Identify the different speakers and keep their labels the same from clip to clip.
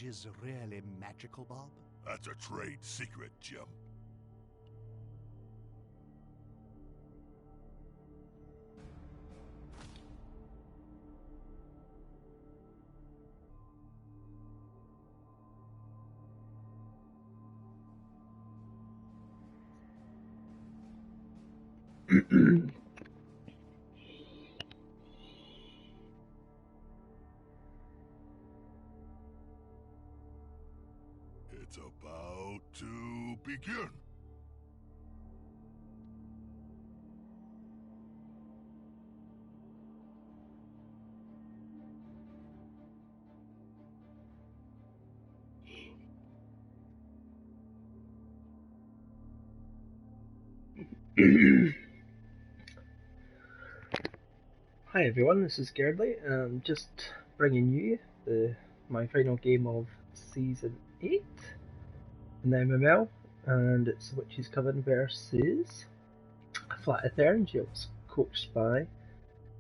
Speaker 1: Is really magical, Bob?
Speaker 2: That's a trade secret, Jim. It's about to begin.
Speaker 3: Hi everyone, this is Gerdley, and I'm just bringing you my final game of Season 8 in the MML, and it's Witch's Coven versus Flat Earth Angels, coached by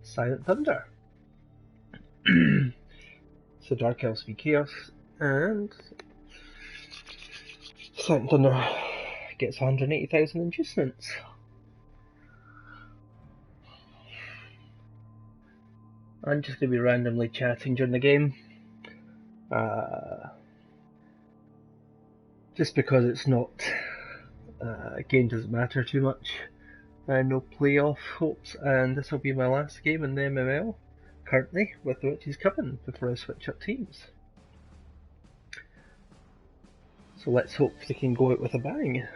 Speaker 3: Silent Thunder. So Dark Elves v Chaos, and Silent Thunder gets 180,000 inducements. I'm just going to be randomly chatting during the game. Just because it's not, game doesn't matter too much. No playoff hopes, and this will be my last game in the MML, currently, with the Witch's Coven, before I switch up teams. So let's hope they can go out with a bang.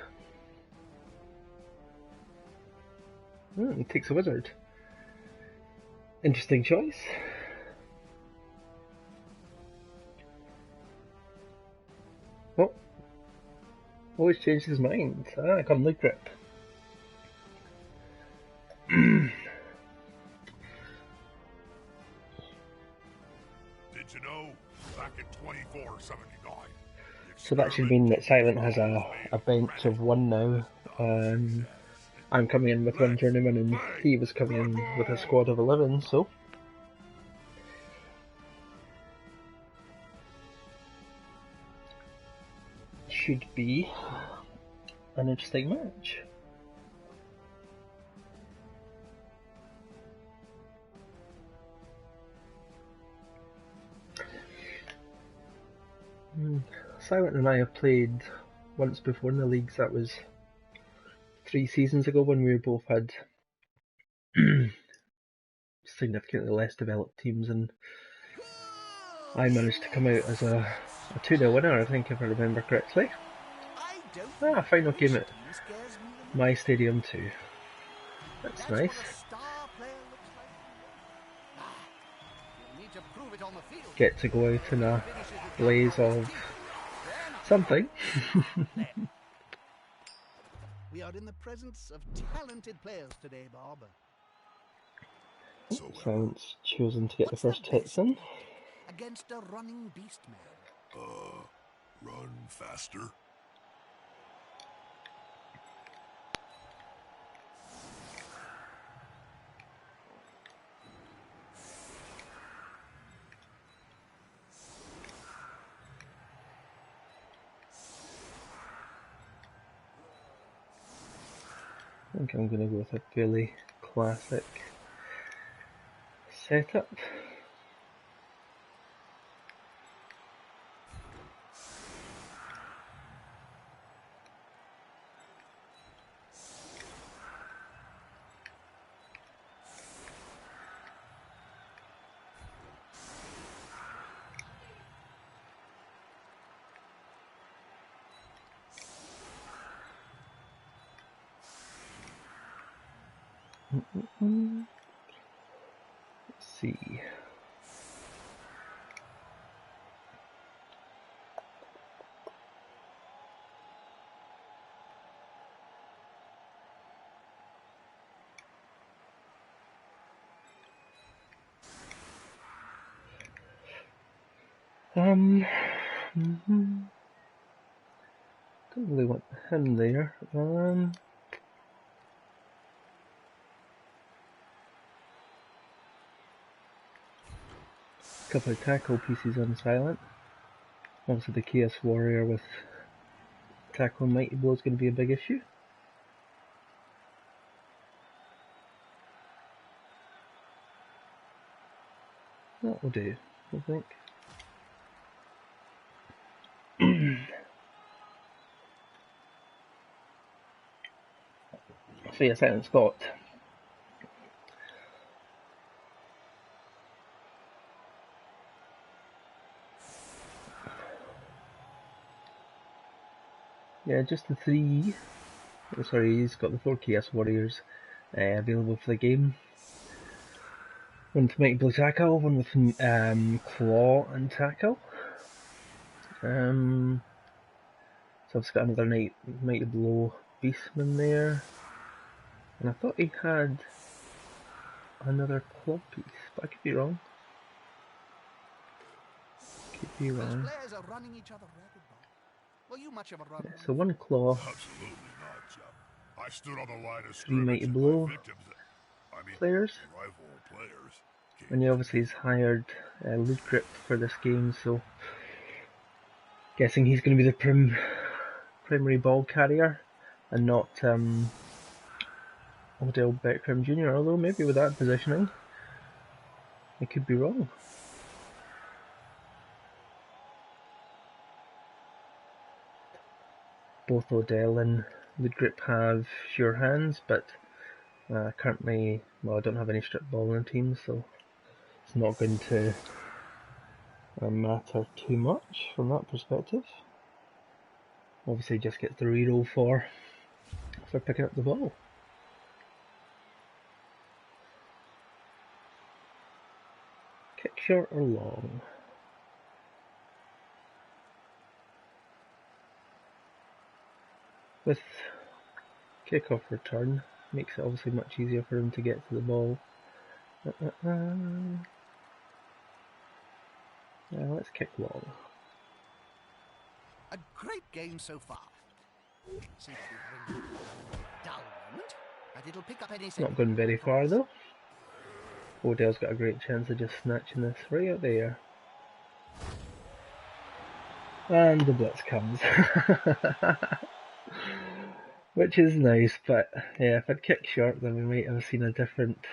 Speaker 3: He takes a wizard. Interesting choice. Oh. Always changed his mind. Come League Grip.
Speaker 2: Did you know, back in 2479...
Speaker 3: So that should mean that Silent has a bench of one now. I'm coming in with one journeyman, and he was coming in with a squad of 11, so... should be an interesting match. Silent and I have played once before in the leagues. That was 3 seasons ago, when we both had significantly less developed teams, and I managed to come out as a 2-0 winner, I think, if I remember correctly. Final game at my stadium too. That's nice. Get to go out in a blaze of something.
Speaker 1: We are in the presence of talented players today, Bob.
Speaker 3: Silent's chosen to get the first hits in.
Speaker 1: Against a running beast man.
Speaker 2: Run faster.
Speaker 3: I think I'm going to go with a fairly classic setup. Let's see. Don't really want him there. Couple of tackle pieces on Silent. Obviously the Chaos Warrior with Tackle and Mighty Blow is going to be a big issue. That will do, I think. So yeah, Silent Scott. Yeah, just the 3. Sorry, he's got the 4 Chaos Warriors available for the game. One with Mighty Blow Tackle, one with Claw and Tackle. So I've got another Mighty Blow Beastman there. And I thought he had another Claw piece, but I could be wrong.
Speaker 1: These players are running each other ragged, Bob. Were you much of a runner?
Speaker 3: So 1 Claw.
Speaker 2: Absolutely not, Chuck. I stood on the line of
Speaker 3: 3 Mighty
Speaker 2: scrimmage
Speaker 3: Blow players.
Speaker 2: rival players.
Speaker 3: And he obviously has hired Loot Grip for this game, so guessing he's going to be the primary ball carrier and not Odell Beckham Jr., although maybe with that positioning I could be wrong. Both Odell and Loot Grip have sure hands, but currently, well, I don't have any strip ball in the team, so it's not going to matter too much from that perspective. Obviously just gets the reroll for picking up the ball. Kick short or long? With kickoff return, makes it obviously much easier for him to get to the ball. Yeah, let's kick long.
Speaker 1: A great game so far. Seems to be having a dull moment, but it'll pick up any second.
Speaker 3: Not going very far though. Odell's got a great chance of just snatching this right up there. And the blitz comes. Which is nice, but yeah, if I'd kicked short then we might have seen a different...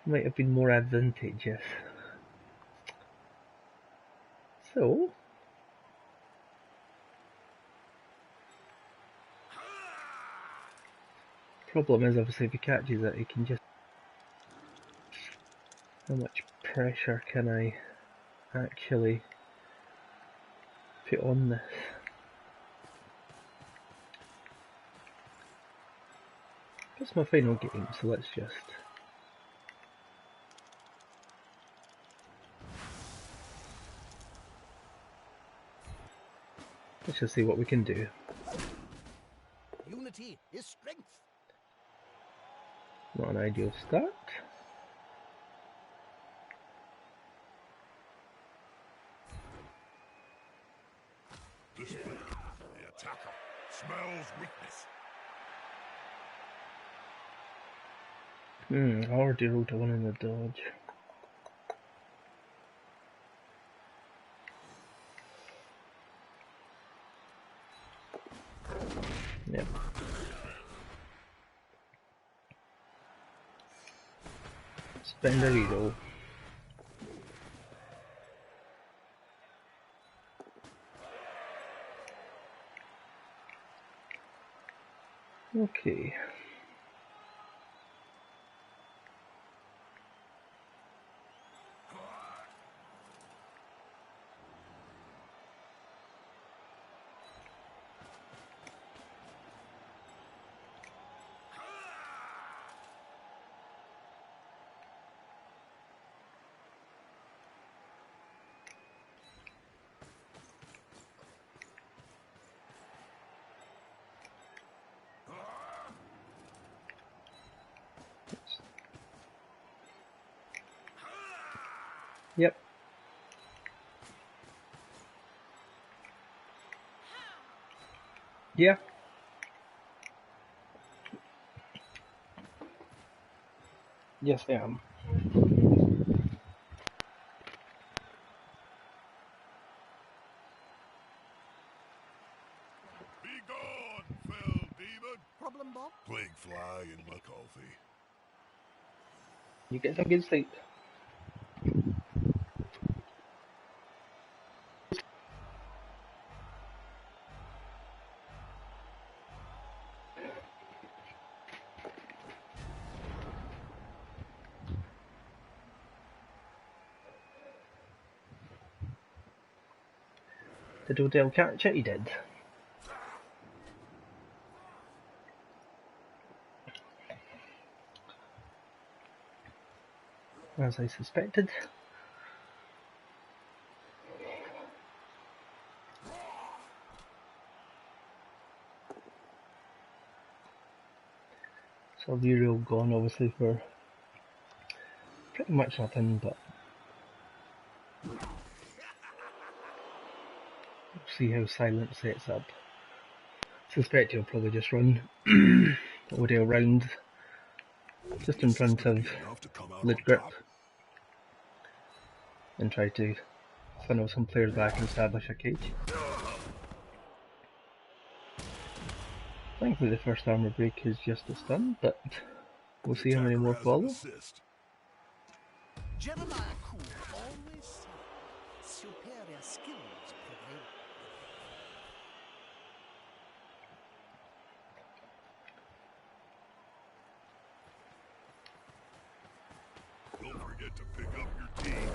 Speaker 3: might have been more advantageous. So... problem is obviously if he catches it, he can just... how much pressure can I actually put on this? It's my final game, so let's just see what we can do.
Speaker 1: Unity is strength.
Speaker 3: Not an ideal start.
Speaker 2: This way, the attacker smells weakness.
Speaker 3: I already rolled a 1 in the dodge. Yep. Spend a reroll. Okay. Yep. Yeah. Yes, I am.
Speaker 2: Demon?
Speaker 1: Problem, Bob?
Speaker 2: Plague fly in my coffee.
Speaker 3: You get some good sleep. Did Odell catch it? He did. As I suspected. So Virial gone obviously for pretty much nothing, but we'll see how Silent sets up. Suspect he'll probably just run Odell round just in front of Lid Grip and try to funnel some players back and establish a cage. Thankfully the first armor break is just a stun, but we'll see how many more follow.
Speaker 1: Jeremiah Cool always said superior skills prevail.
Speaker 2: Don't forget to pick up your team.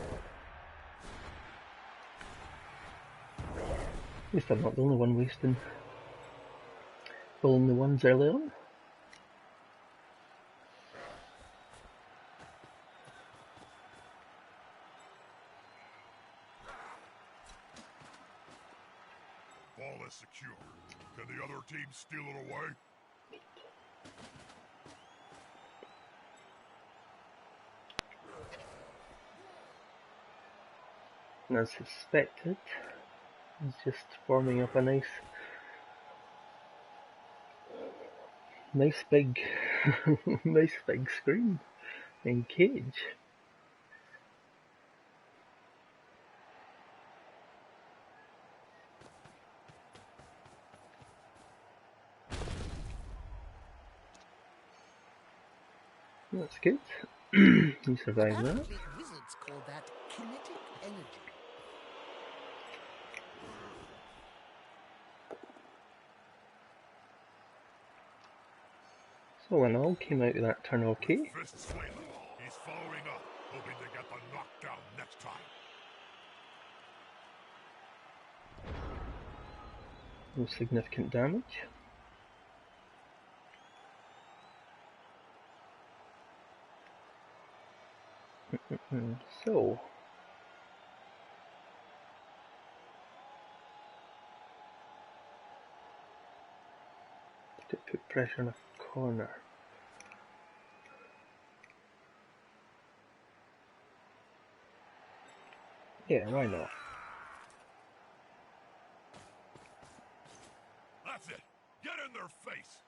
Speaker 3: At least I'm not the only one wasting pulling the ones early on.
Speaker 2: Ball is secure. Can the other team steal it away?
Speaker 3: And as suspected, he's just forming up a nice big nice big screen and cage. That's good. He survived that.
Speaker 1: Apparently wizards call that kinetic energy.
Speaker 3: So in all, came out of that turn okay.
Speaker 2: Fist swinging. He's following up, hoping to get the knockdown next time.
Speaker 3: No significant damage. So to put pressure on a corner. Yeah, why not?
Speaker 2: That's it. Get in their face.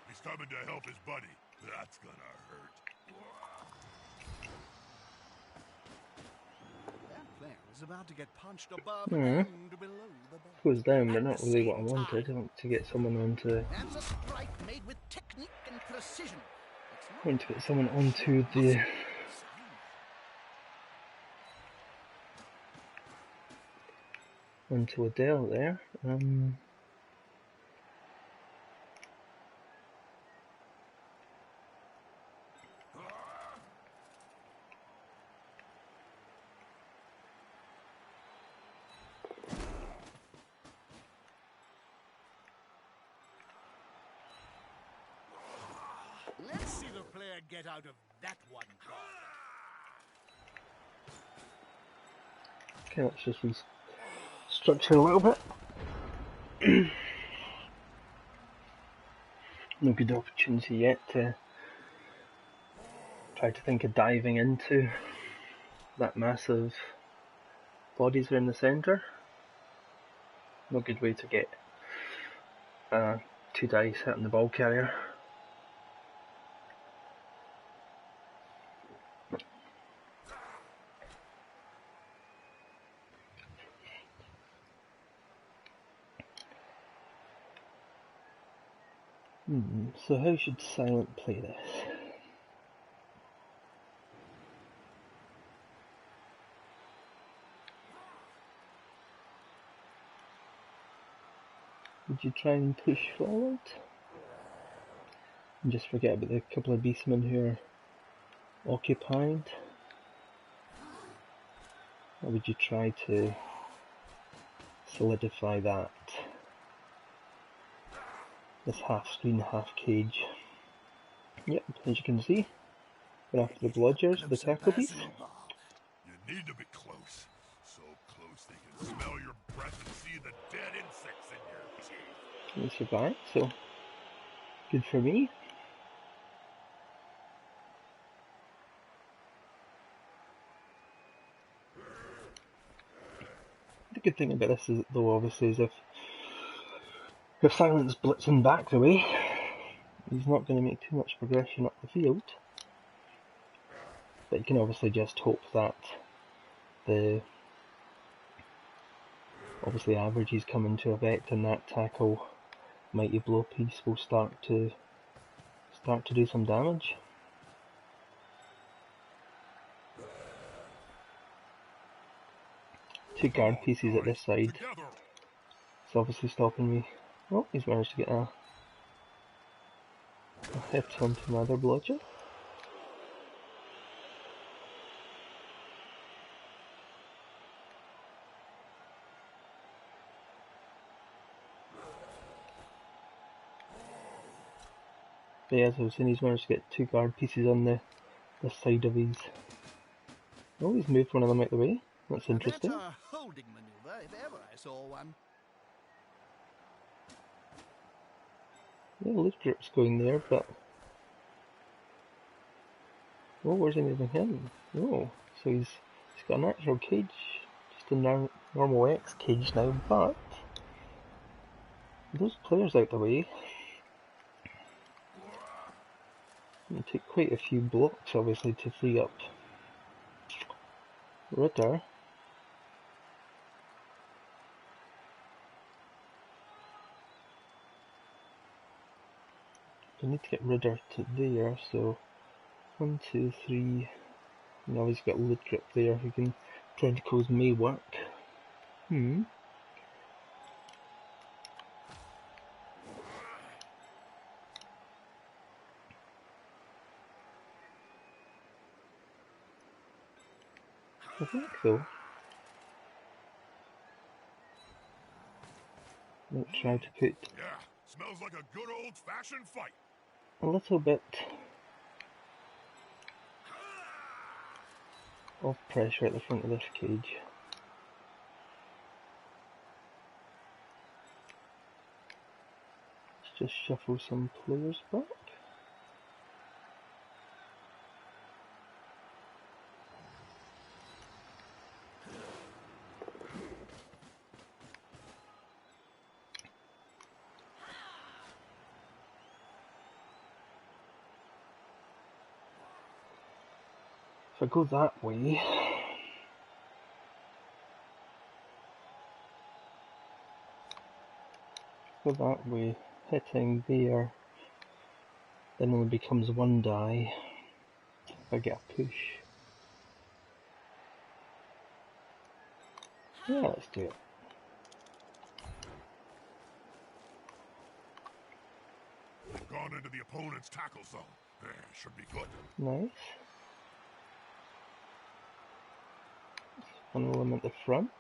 Speaker 2: He's coming to help his buddy. That's gonna hurt.
Speaker 1: That player is about to get punched above
Speaker 3: Hmm.
Speaker 1: and below the belt.
Speaker 3: Goes down, but
Speaker 1: At
Speaker 3: not
Speaker 1: the
Speaker 3: really what I
Speaker 1: same
Speaker 3: wanted. I
Speaker 1: time.
Speaker 3: want to get someone onto
Speaker 1: And a strike made with technique and precision. It's not
Speaker 3: want to get someone onto the onto Adele there.
Speaker 1: Let's see the player get out of that one.
Speaker 3: Okay, let's just restructure a little bit. No good opportunity yet to try to think of diving into that massive bodies are in the centre. No good way to get 2 dice hitting the ball carrier. So how should Silent play this? Would you try and push forward? And just forget about the couple of beastmen who are occupied? Or would you try to solidify that? This half screen, half cage. Yep, as you can see, we're after the blodgers, the tackle beast.
Speaker 2: You need to be close. So close they can smell your breath and see the dead insects in your teeth.
Speaker 3: We survived, so good for me. The good thing about this is, though, obviously, is if Silent's blitzing back the way, he's not going to make too much progression up the field. But you can obviously just hope that the averages come into effect and that tackle mighty blow piece will start to do some damage. Two guard pieces at this side. It's obviously stopping me. Oh, he's managed to get a hit onto another blodger. But yeah, as I was saying, he's managed to get 2 guard pieces on this side of his... Oh, he's moved one of them out the way. That's interesting.
Speaker 1: That's a holding maneuver, if ever I saw one.
Speaker 3: Yeah, loot drip's going there, but... Oh, where's he moving him? Oh, so he's got an actual cage. Just a normal X cage now, but... Those players out the way... It'll take quite a few blocks, obviously, to free up Ritter. I need to get Ritter to there, so 1, 2, 3. Now he's got Loot Drip there, who can tentacles may work. I think so. Might try to put
Speaker 2: Smells like a good old-fashioned fight.
Speaker 3: a little bit of pressure at the front of this cage. Let's just shuffle some players back. If I go that way, hitting there, then only becomes 1 die if I get a push. Yeah, let's do it.
Speaker 2: Gone into the opponent's tackle zone. Should be good.
Speaker 3: Nice. Funnel them at the front.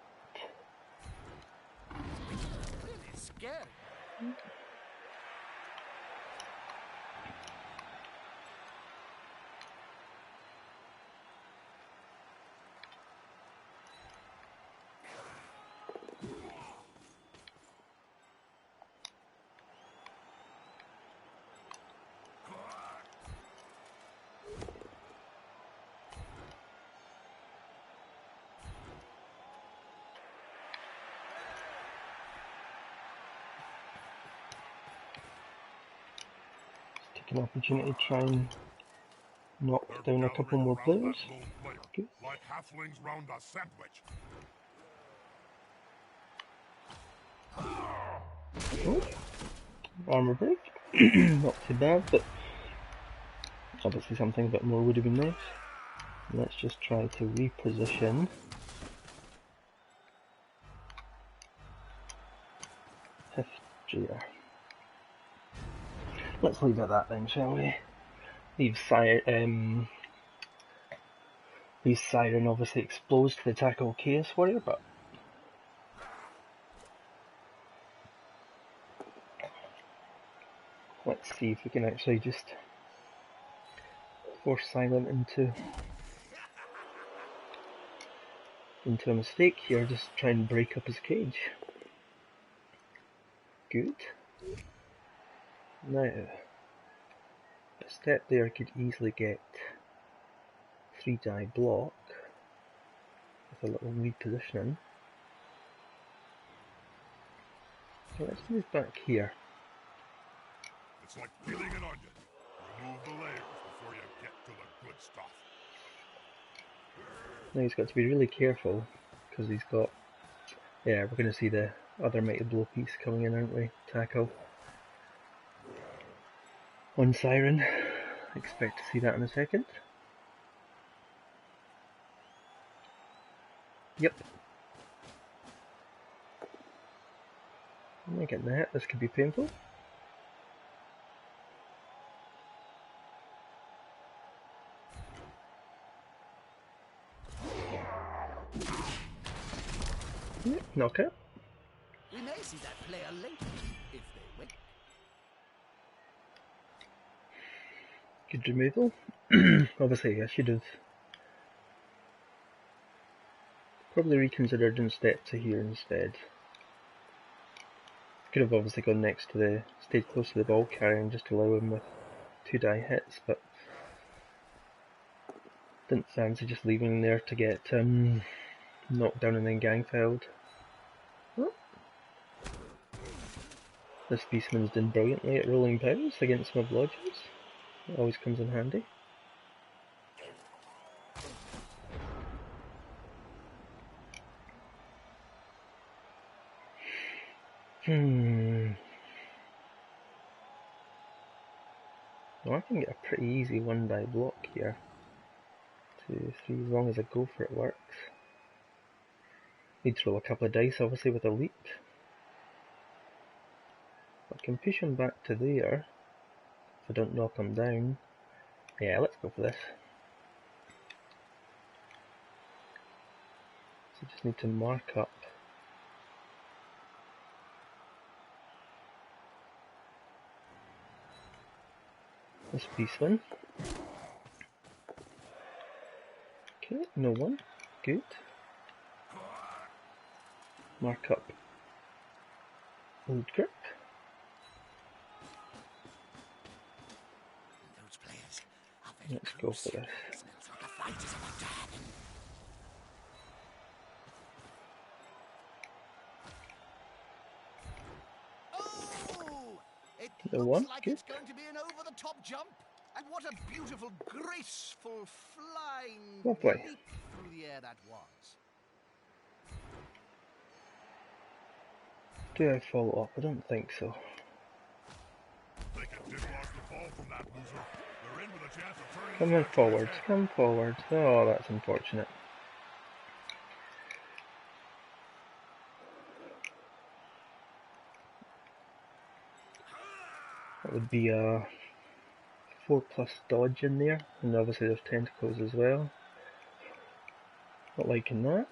Speaker 1: Really scary.
Speaker 3: take an opportunity to try and knock
Speaker 2: They're
Speaker 3: down a couple
Speaker 2: gathering
Speaker 3: more
Speaker 2: around
Speaker 3: players.
Speaker 2: that lone player,
Speaker 3: Good.
Speaker 2: like halflings round a sandwich.
Speaker 3: Oh, armor break. Not too bad, but obviously something a bit more would have been nice. Let's just try to reposition. Here. Let's leave it at that then, shall we? Leave Siren obviously exposed to tackle Chaos Warrior, but let's see if we can actually just force Silent into a mistake here, just try and break up his cage. Good. Now, a step there could easily get 3-die block with a little repositioning. So let's move back here.
Speaker 2: It's like peeling an onion. Remove the layers before you get to the good stuff.
Speaker 3: Now he's got to be really careful because he's got. Yeah, we're going to see the other Mighty Blow piece coming in, aren't we? Tackle on Siren. Expect to see that in a second. Yep. I'm getting the hit. This could be painful. Yep, knock it.
Speaker 1: We may see that player later, if they win.
Speaker 3: Good removal. Obviously, I should have probably reconsidered and stepped to here instead. Could have obviously gone next to the, stayed close to the ball carrier and just allow him with 2-die hits, but didn't fancy just leaving him there to get knocked down and then gang fouled. Oh. This Beastman's done brilliantly at rolling pounds against my blodgers. It always comes in handy. Well, I can get a pretty easy 1-die block here. 2, 3, as long as I go for it works. Need to roll a couple of dice obviously with a leap. I can push him back to there if I don't knock him down. Yeah, let's go for this. So just need to mark up this Beastman. Okay, no one. Good. Mark up Old Grip.
Speaker 1: Those players are very
Speaker 3: Let's go for this.
Speaker 1: Smells like a fight is about to happen. Oh! It
Speaker 3: No
Speaker 1: looks
Speaker 3: one.
Speaker 1: like
Speaker 3: Good.
Speaker 1: it's going to be an over-the-top jump. And what a beautiful, graceful, flying
Speaker 3: Lovely.
Speaker 1: leap through the air that was.
Speaker 3: Do I follow up? I don't think so.
Speaker 2: They can dip-lock the ball from that loser. They're in with a chance of turning
Speaker 3: Come
Speaker 2: this
Speaker 3: on
Speaker 2: match on its
Speaker 3: forwards.
Speaker 2: head.
Speaker 3: Come forwards. Oh, that's unfortunate. That would be a 4+ dodge in there, and obviously there's tentacles as well. Not liking that.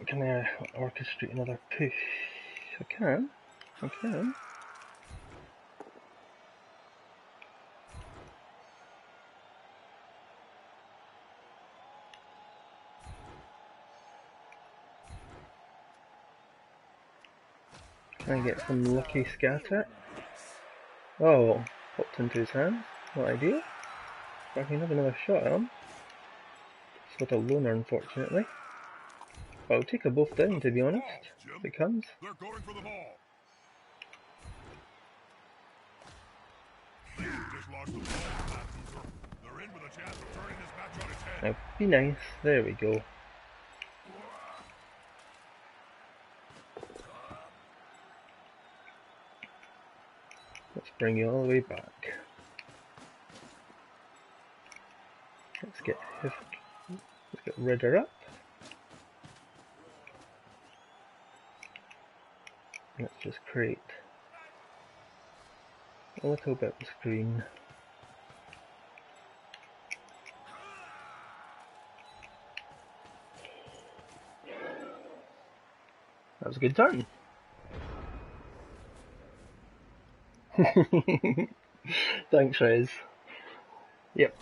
Speaker 3: Can I orchestrate another push? I can. I can. Can I get some lucky scatter? Oh, popped into his hand. Not ideal. But I can have another shot at him. It's with a loner, unfortunately. I'll take them both down, to be honest,
Speaker 2: Jim.
Speaker 3: if it comes.
Speaker 2: They're going for the ball. They just lost the ball. They're in with a chance of turning this match on its head.
Speaker 3: Now, be nice. There we go. Let's bring you all the way back. Let's get Ridder up. Let's just create a little bit of screen. That was a good turn. Thanks, Rez. Yep,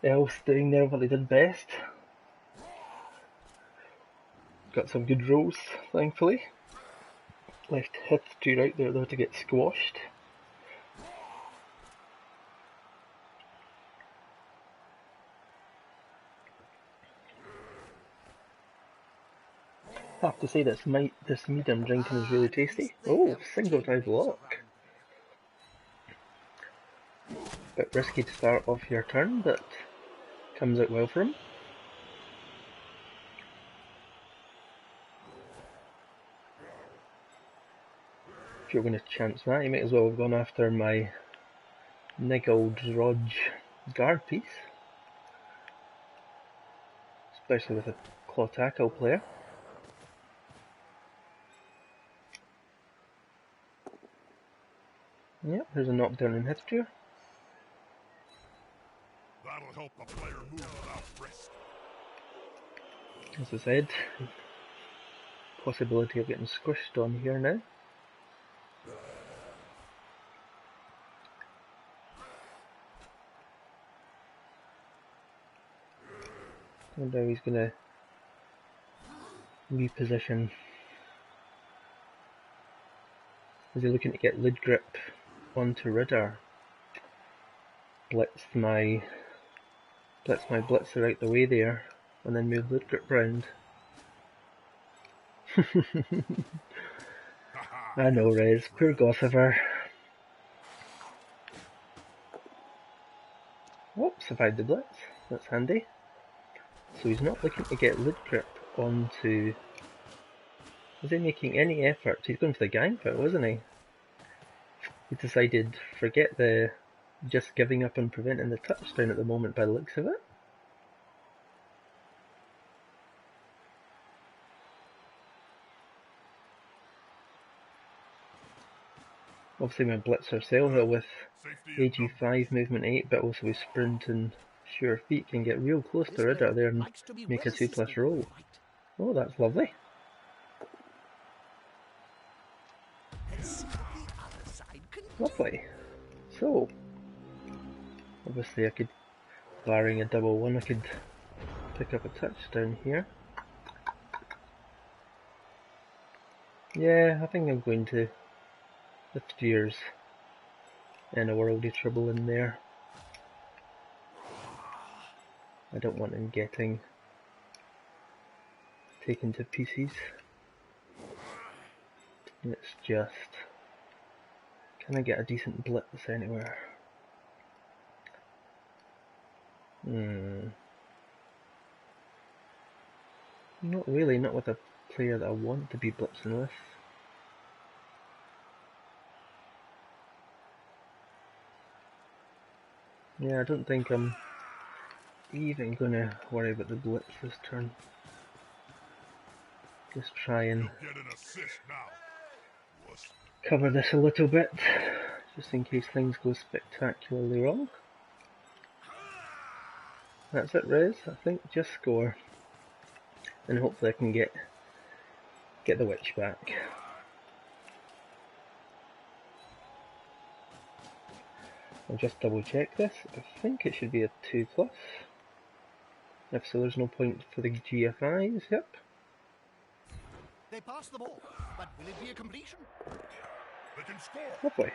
Speaker 3: Elves doing there what they did best. Got some good rolls, thankfully. Left hit two right there though to get squashed. I have to say this mead I'm drinking is really tasty. Oh, single tie block. Bit risky to start off your turn, but comes out well for him. If you're going to chance that, you might as well have gone after my niggled Rodge guard piece. Especially with a claw tackle player. Yep, there's a knockdown in history.
Speaker 2: That'll help the player move without risk.
Speaker 3: As I said, possibility of getting squished on here now. And now he's going to reposition. Is he looking to get lid grip onto Ridder? Blitz my blitzer out the way there, and then move lid grip round. I know, Rez, poor Gossiver. Oh, survived the blitz, that's handy. So he's not looking to get lid grip onto... Is he making any effort? He's going for the gang foul, wasn't he? He decided, forget the just giving up and preventing the touchdown at the moment by the looks of it. Obviously my blitzer Sailhill with AG5 movement 8, but also with sprint and sure feet can get real close to Ridder there and make a 2+ roll. Oh, that's lovely. Lovely. So, obviously I could, barring a double one, I could pick up a touchdown here. Yeah, I think I'm going to lift gears and a world of trouble in there. I don't want him getting taken to pieces. It's just, can I get a decent blitz anywhere? Not really, not with a player that I want to be blitzing with. Yeah, I don't think I'm even gonna worry about the blitz this turn. Just try and cover this a little bit, just in case things go spectacularly wrong. That's it, Rez. I think just score, and hopefully I can get the witch back. I'll just double check this. I think it should be a 2+. If so, there's no point for the GFIs. Yep.
Speaker 1: They pass the ball, but will it be a completion?
Speaker 2: They can score.
Speaker 3: Lovely.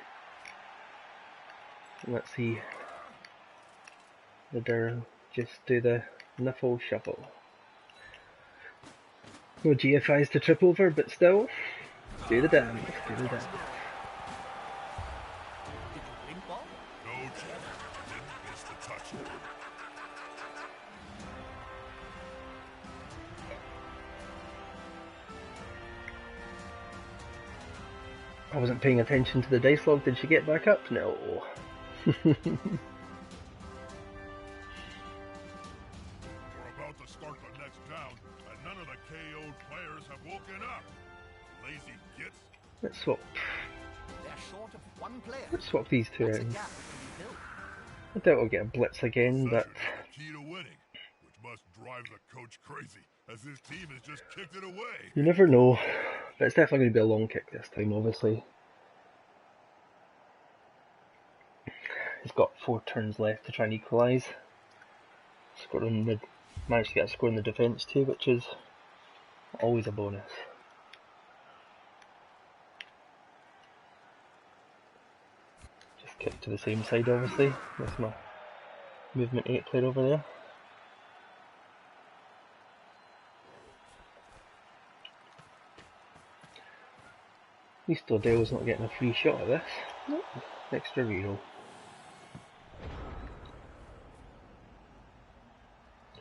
Speaker 3: Let's see. The Durham just do the Nuffle shuffle. No GFIs to trip over, but still, do the dance, do the dance.
Speaker 1: Did you blink, Bob?
Speaker 2: No, Jim. Didn't miss the touch.
Speaker 3: I wasn't paying attention to the dice log. Did she get back up? No.
Speaker 2: We're about to start the next down, and none of the KO'd players have woken up. Lazy gits.
Speaker 3: Let's swap.
Speaker 1: They're short of one player.
Speaker 3: Let's swap these two
Speaker 1: That's a
Speaker 3: in.
Speaker 1: gap that can be filled.
Speaker 3: I doubt we'll get a blitz again, but
Speaker 2: Possession is the key to winning, which must drive the coach crazy, as his team has just kicked it away.
Speaker 3: you never know. But it's definitely going to be a long kick this time, obviously. He's got 4 turns left to try and equalise. Managed to get a score in the defence too, which is always a bonus. Just kick to the same side, obviously. That's my movement 8 player over there. At least Odell's not getting a free shot at this. Nope. Extra reroll.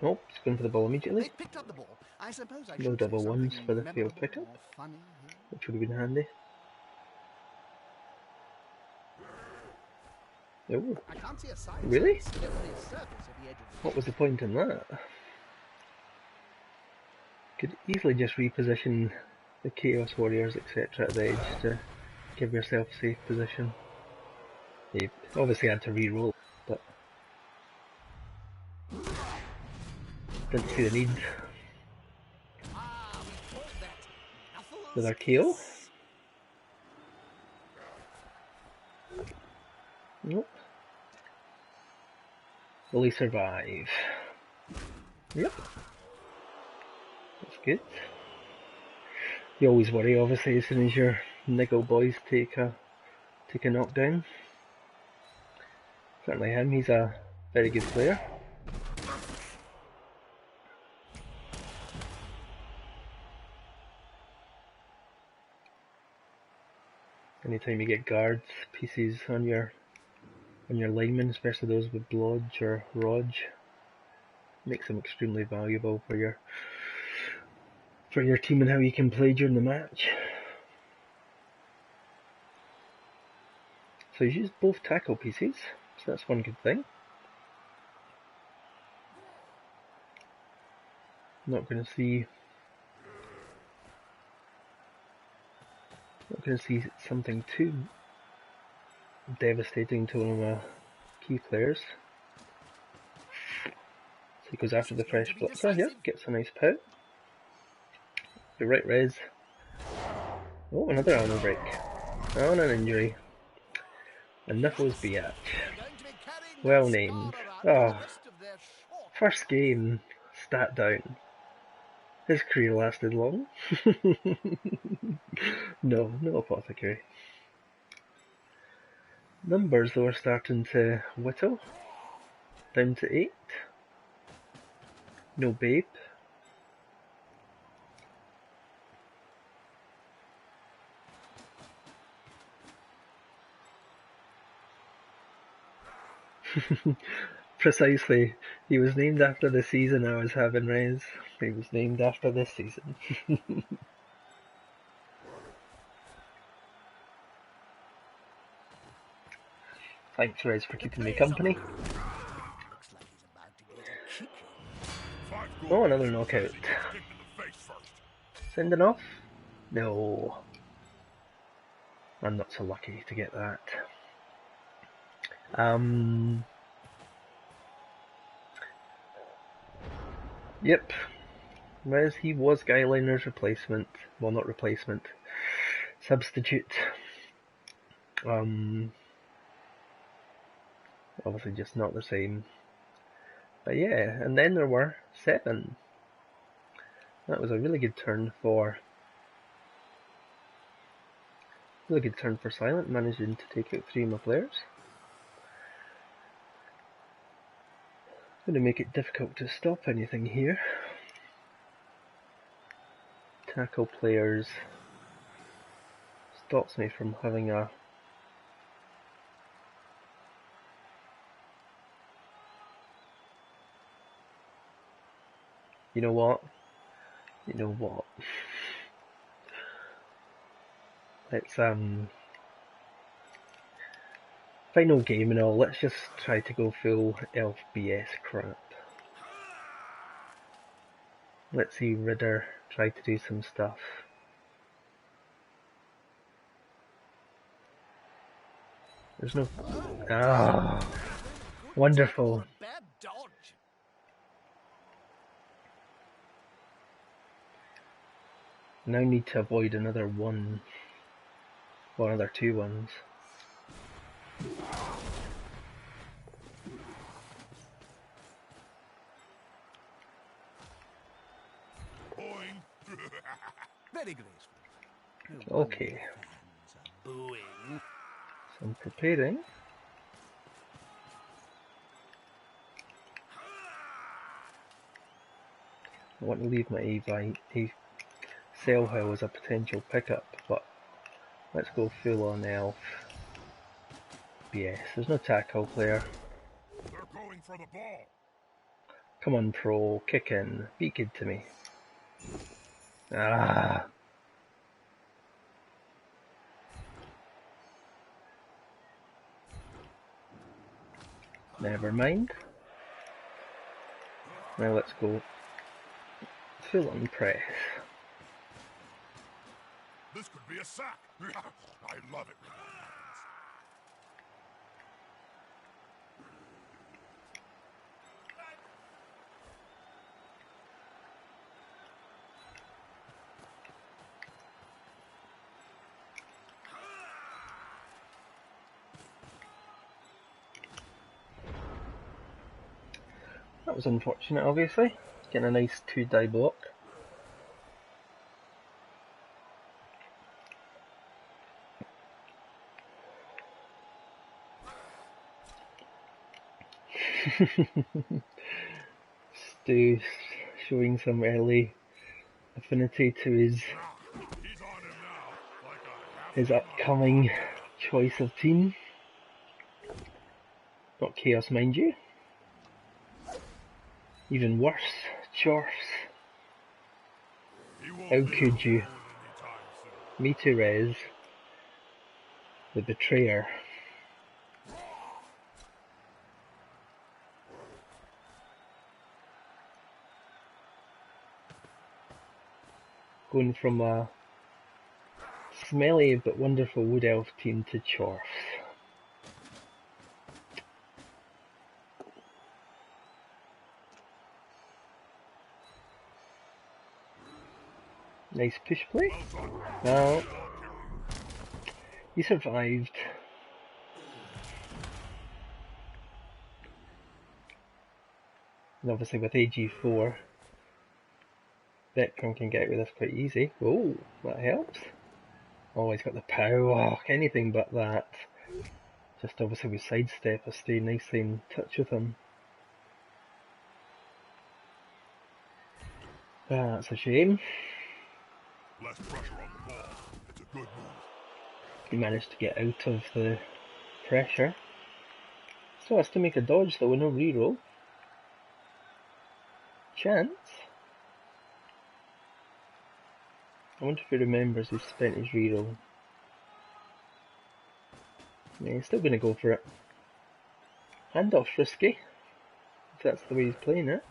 Speaker 3: Oh, he's going for the ball immediately.
Speaker 1: They picked up the ball. I suppose I
Speaker 3: No
Speaker 1: should
Speaker 3: double
Speaker 1: say
Speaker 3: ones
Speaker 1: something
Speaker 3: for the field
Speaker 1: memorable
Speaker 3: pickup,
Speaker 1: or funny here.
Speaker 3: which would have been handy. Oh,
Speaker 1: I can't see a sign.
Speaker 3: really?
Speaker 1: It's definitely a surface at the edge of the
Speaker 3: What was the point in that? Could easily just reposition the Chaos Warriors, etc. at the edge to give yourself a safe position. You obviously had to re-roll, but didn't see the need
Speaker 1: we call that Knuckles
Speaker 3: with our KO.
Speaker 1: kiss.
Speaker 3: Nope. Will he survive? Yep. That's good. You always worry, obviously, as soon as your niggle boys take a knockdown. Certainly him, he's a very good player. Anytime you get guards pieces on your linemen, especially those with blodge or rodge, makes them extremely valuable for your team and how you can play during the match. So he's used both tackle pieces, so that's one good thing. Not going to see something too devastating to one of my key players. So he goes after the fresh blitzer here, gets a nice pout. You're right, Rez. Oh, another armor break. Oh, and an injury. And Knuckles Biatch. Well named. Ah, first game, stat down. His career lasted long. No apothecary. Numbers though are starting to whittle. Down to 8. No Babe. Precisely. He was named after the season I was having, Rez. He was named after this season. Thanks, Rez, for keeping me company.
Speaker 1: Looks like he's about to get a kick.
Speaker 3: Oh, another knockout. Sending off? No. I'm not so lucky to get that. Yep. Whereas he was Skyliner's replacement. Well, not replacement. Substitute. Obviously just not the same. But yeah, and then there were 7. That was a really good turn for Silent, managing to take out 3 of my players. Going to make it difficult to stop anything here. tackle players stops me from having a You know what? Let's final game and all, let's just try to go full elf BS crap. Let's see Ridder try to do some stuff. There's no... Ah, wonderful.
Speaker 1: Bad dodge.
Speaker 3: Now need to avoid another one. Or another 2 ones.
Speaker 1: Very graceful.
Speaker 3: Okay.
Speaker 1: Booing.
Speaker 3: So I'm preparing. I want to leave my A Cell Hill as a potential pickup, but let's go full on elf. BS, there's no tackle player.
Speaker 2: They're going for the ball.
Speaker 3: Come on, pro, kick in, be good to me. Ah. Never mind. Now let's go full on press.
Speaker 2: This could be a sack. I love it.
Speaker 3: That was unfortunate, obviously. Getting a nice 2-die block. Stu showing some early affinity to his upcoming choice of team. Not Chaos, mind you. Even worse, Chorfs. How could you? Me too, Rez. The betrayer. Going from a smelly but wonderful Wood Elf team to Chorfs. Nice push play. No. He survived. And obviously with AG4, Vectron can get out with this quite easy. Oh, that helps. Oh, he's got the power. Anything but that. Just obviously with sidestep, I stay nicely in touch with him. That's a shame.
Speaker 2: Less pressure on the ball. It's a good move.
Speaker 3: He managed to get out of the pressure. Still has to make a dodge though with no reroll. Chance. I wonder if he remembers he's spent his reroll. Yeah, he's still going to go for it. Handoff's risky, if that's the way he's playing it.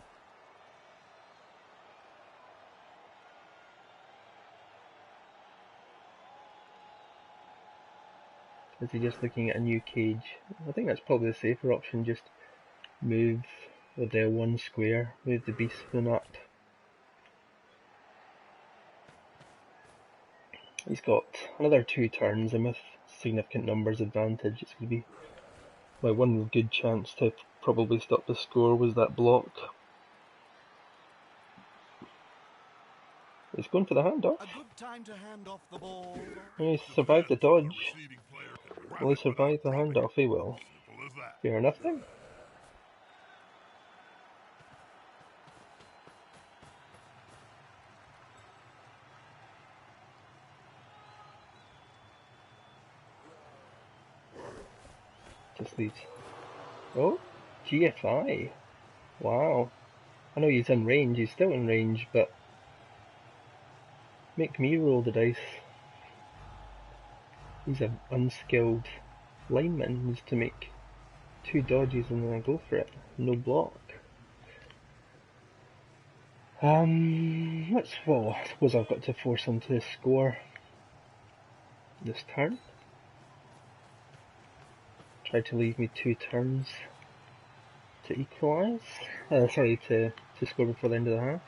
Speaker 3: Is he just looking at a new cage? I think that's probably the safer option, just move with the one square, move the beast one up. He's got another 2 turns, and with significant numbers advantage, it's going to be my one good chance to probably stop the score was that block. He's going for the handoff.
Speaker 1: A good time to hand off the ball.
Speaker 3: He survived the dodge. Will he survive the handoff? He will. Fair enough then. these. Oh, GFI. Wow. I know he's in range, he's still in range, but make me roll the dice. He's an unskilled lineman, needs to make 2 dodges and then I go for it. No block. I suppose I've got to force him to score this turn. Try to leave me 2 turns to equalise. To score before the end of the half.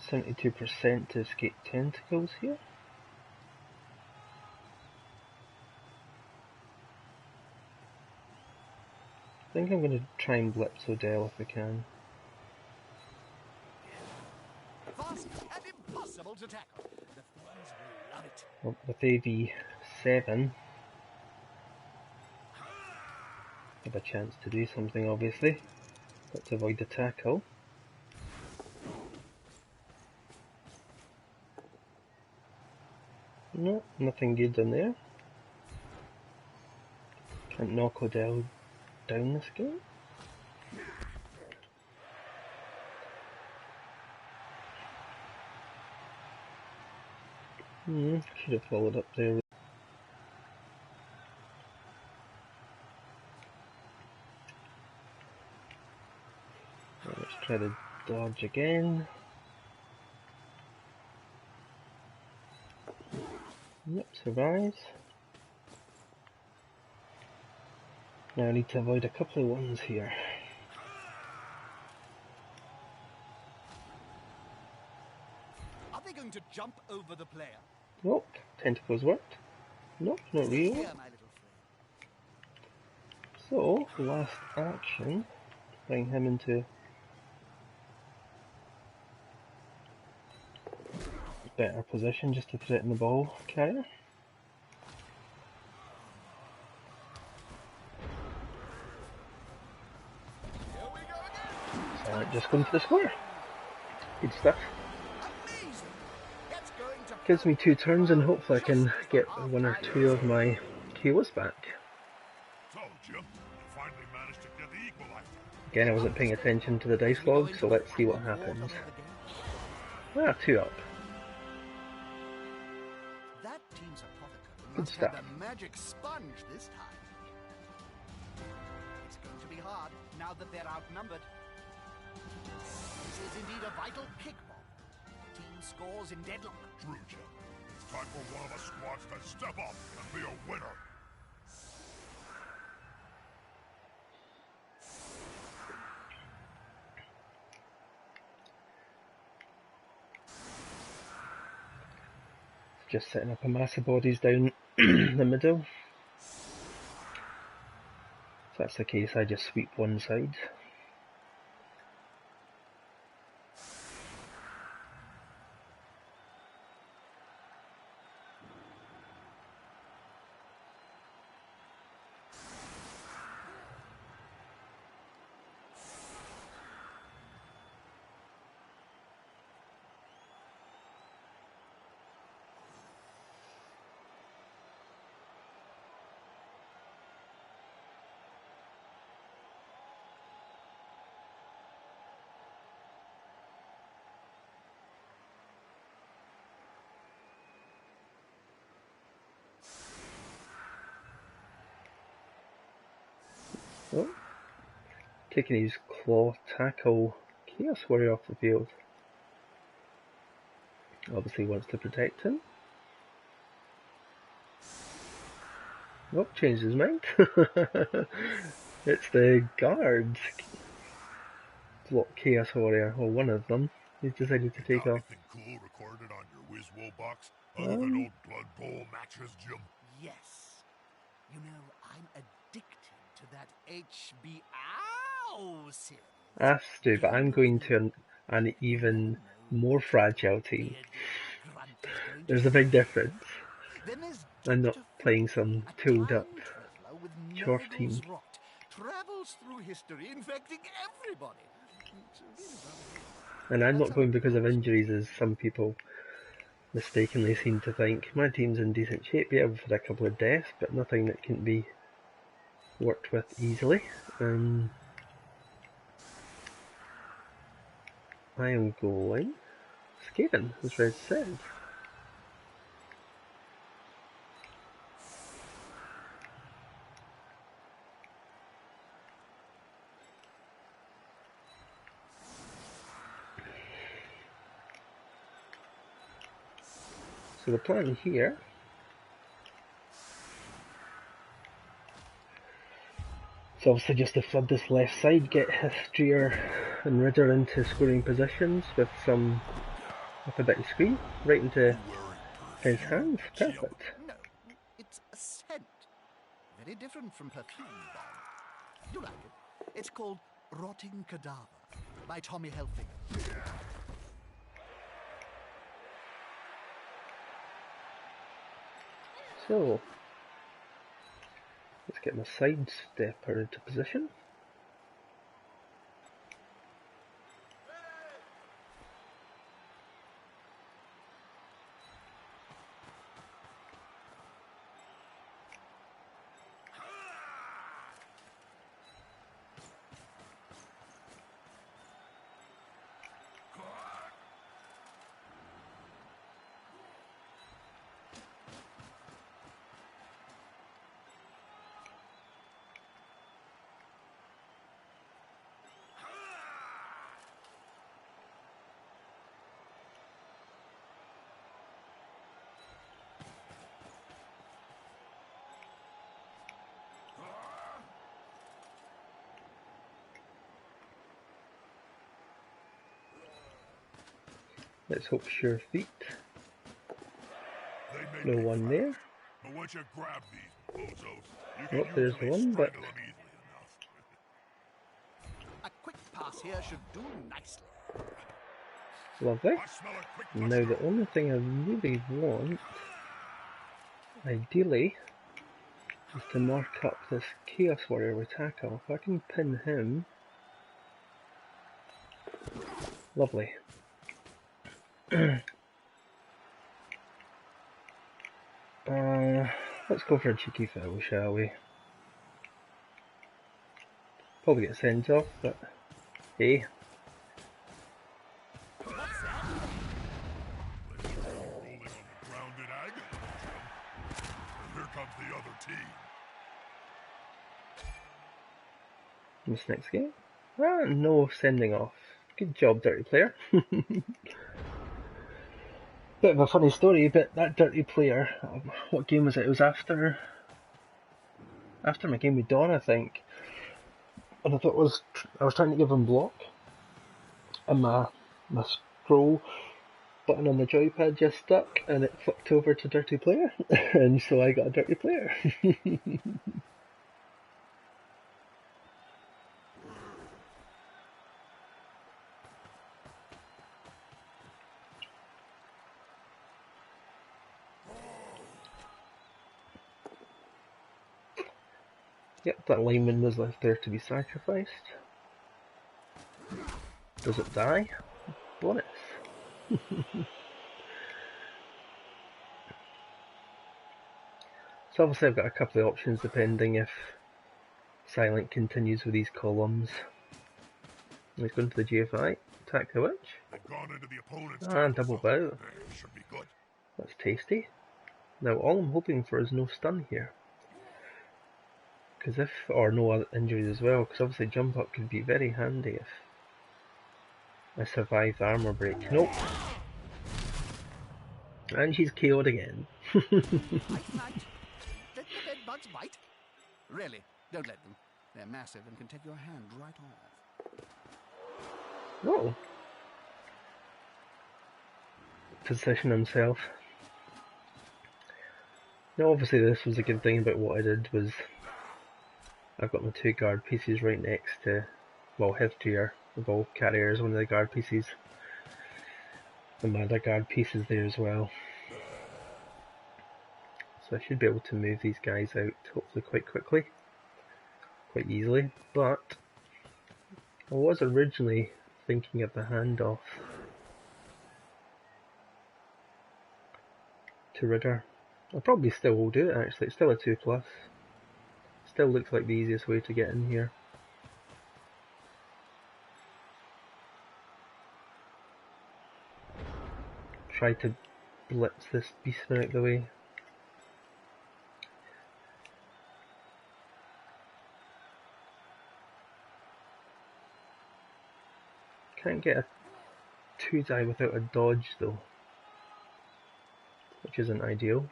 Speaker 3: %72% to escape tentacles here. I think I'm going to try and blitz Odell if I can.
Speaker 1: Fast and impossible to tackle. The Fiends will love it.
Speaker 3: Well, with AV7, I have a chance to do something obviously. Got to avoid the tackle. No, nothing good in there. Can't knock Odell down this game. Should have followed up there. Let's try to dodge again. Yep, survives. Now I need to avoid a couple of ones here.
Speaker 1: Are they going to jump over the player?
Speaker 3: Nope, tentacles worked. Nope, not real.
Speaker 1: Here, my little friend.
Speaker 3: So, last action, bring him into a better position just to threaten the ball carrier. Alright, just going for the square. Good stuff. Gives me 2 turns and hopefully I can get 1 or 2 of my KOs back.
Speaker 2: Told you, you finally managed to get the equalizer.
Speaker 3: Again, I wasn't paying attention to the dice log, so let's see what happens. 2 up.
Speaker 1: That team's apothecary
Speaker 3: Good
Speaker 1: must
Speaker 3: stuff.
Speaker 1: have the magic sponge this time. It's going to be hard now that they're outnumbered. This is indeed a vital kick bomb. Team scores in deadlock.
Speaker 2: True, Jim. It's time for one of the squads to step up and be a winner.
Speaker 3: Just setting up a mass of bodies down the middle. If that's the case, I just sweep one side. Oh. Taking his claw tackle Chaos Warrior off the field. Obviously wants to protect him. Oh, changed his mind. It's the guards. Block Chaos Warrior, or one of them. He's decided to take off.
Speaker 2: Anything cool recorded on your Whiz-Wool box other than old Blood Bowl matches, Jim?
Speaker 1: Yes. You know, I'm addicted to that HBO series.
Speaker 3: Ah, Stu, but I'm going to an even more fragile team. There's a big difference. I'm not playing some tooled up chore team.
Speaker 1: travels through history, infecting everybody.
Speaker 3: And I'm not going because of injuries, as some people mistakenly seem to think. My team's in decent shape. Yeah, we've had a couple of deaths, but nothing that can be worked with easily. I am going Coven, as Red said. So the plan here is obviously just to flood this left side, get Histrier and Ridder into scoring positions with a bit of screen right into his hands. Perfect.
Speaker 1: No, it's a scent. Very different from perfume bomb. You like it? It's called Rotting Cadaver by Tommy Hilfiger.
Speaker 3: So let's get my side stepper into position. Let's hope sure feet. No one there.
Speaker 2: But once you grab these bozos, you
Speaker 3: Oh,
Speaker 2: can
Speaker 3: there's the
Speaker 2: usually
Speaker 3: one, but
Speaker 2: strangle them easily enough.
Speaker 1: A quick pass here should do nicely.
Speaker 3: lovely.
Speaker 2: I smell a quick
Speaker 3: Now the only thing I really want, ideally, is to mark up this Chaos Warrior with tackle. If I can pin him, lovely. Let's go for a cheeky foul, shall we? Probably get sent off, but hey.
Speaker 2: rolling on the ground in agony, Jim. And here comes the other team.
Speaker 3: This next game? No sending off. Good job, dirty player. Bit of a funny story, but that dirty player, what game was it? It was after my game with Dawn, I think. And I thought I was trying to give him block, and my scroll button on the joypad just stuck, and it flipped over to dirty player, and so I got a dirty player. Yep, that lineman was left there to be sacrificed. Does it die? Bonus. So obviously I've got a couple of options depending if Silent continues with these columns. He's going to the GFI, attack the witch.
Speaker 2: They've gone into the opponent's
Speaker 3: Double bow.
Speaker 2: Should be good.
Speaker 3: That's tasty. Now all I'm hoping for is no stun here. Or no other injuries as well, because obviously jump up could be very handy if I survive the armor break. Nope. And she's KO'd again.
Speaker 1: Let the bed bugs bite? Really, don't let them. They're massive and can take your hand right off.
Speaker 3: Oh. Position himself. Now obviously this was a good thing about what I did was I've got my two guard pieces right next to, well, Hiftier, the ball carrier is one of the guard pieces. And my other guard piece is there as well. So I should be able to move these guys out hopefully quite quickly. quite easily, but I was originally thinking of the handoff to Ridder. I probably still will do it actually, it's still a 2+. Still looks like the easiest way to get in here. Try to blitz this beastman out the way. Can't get a 2-die without a dodge though, which isn't ideal.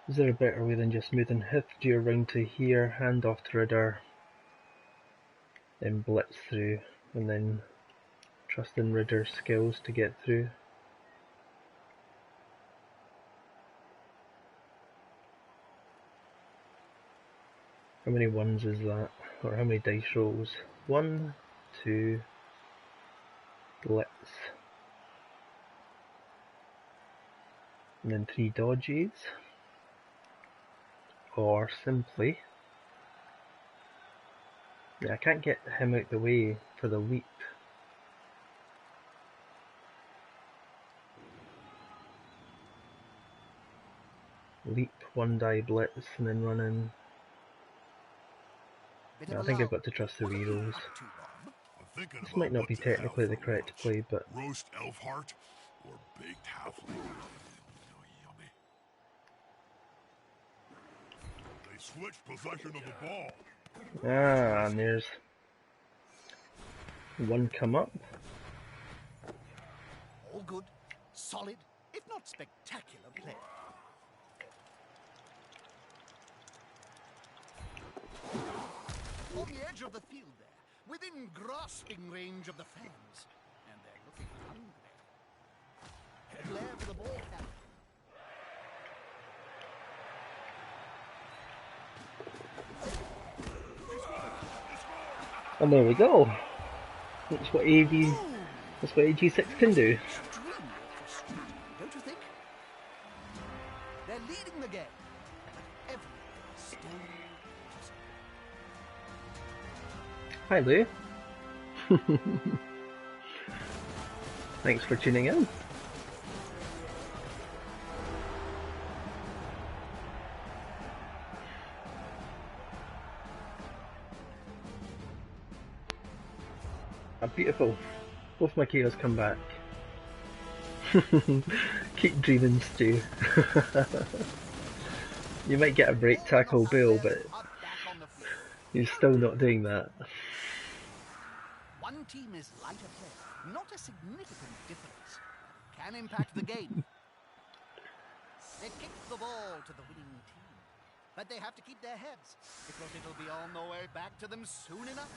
Speaker 3: Is there a better way than just moving Hithdew around to here, hand off to Ridder, then blitz through, and then trust in Ridder's skills to get through? How many ones is that? Or how many dice rolls? 1, 2, blitz. And then 3 dodges. Or simply... yeah, I can't get him out the way for the leap. Leap, 1-die blitz, and then run in. Yeah, I think I've got to trust the rerolls. This might not be technically the correct play, but...
Speaker 2: roast elf heart or baked halfling? Oh, yummy. They switched possession of the ball.
Speaker 3: Ah, and there's one come up.
Speaker 1: All good, solid, if not spectacular play. On the edge of the field there, within grasping range of the fans, and they're looking hungry. Blair for the ball carrier.
Speaker 3: And there we go. That's what AG6 can do.
Speaker 1: Don't you think? They're leading the game. Every still.
Speaker 3: Hi Lou. Thanks for tuning in. Beautiful. Both my KOs come back. Keep dreaming, Stu. You might get a break tackle Bill, but you're still not doing that.
Speaker 1: One team is lighter play, not a significant difference. Can impact the game. They kick the ball to the winning team, but they have to keep their heads, because it'll be on the way back to them soon enough.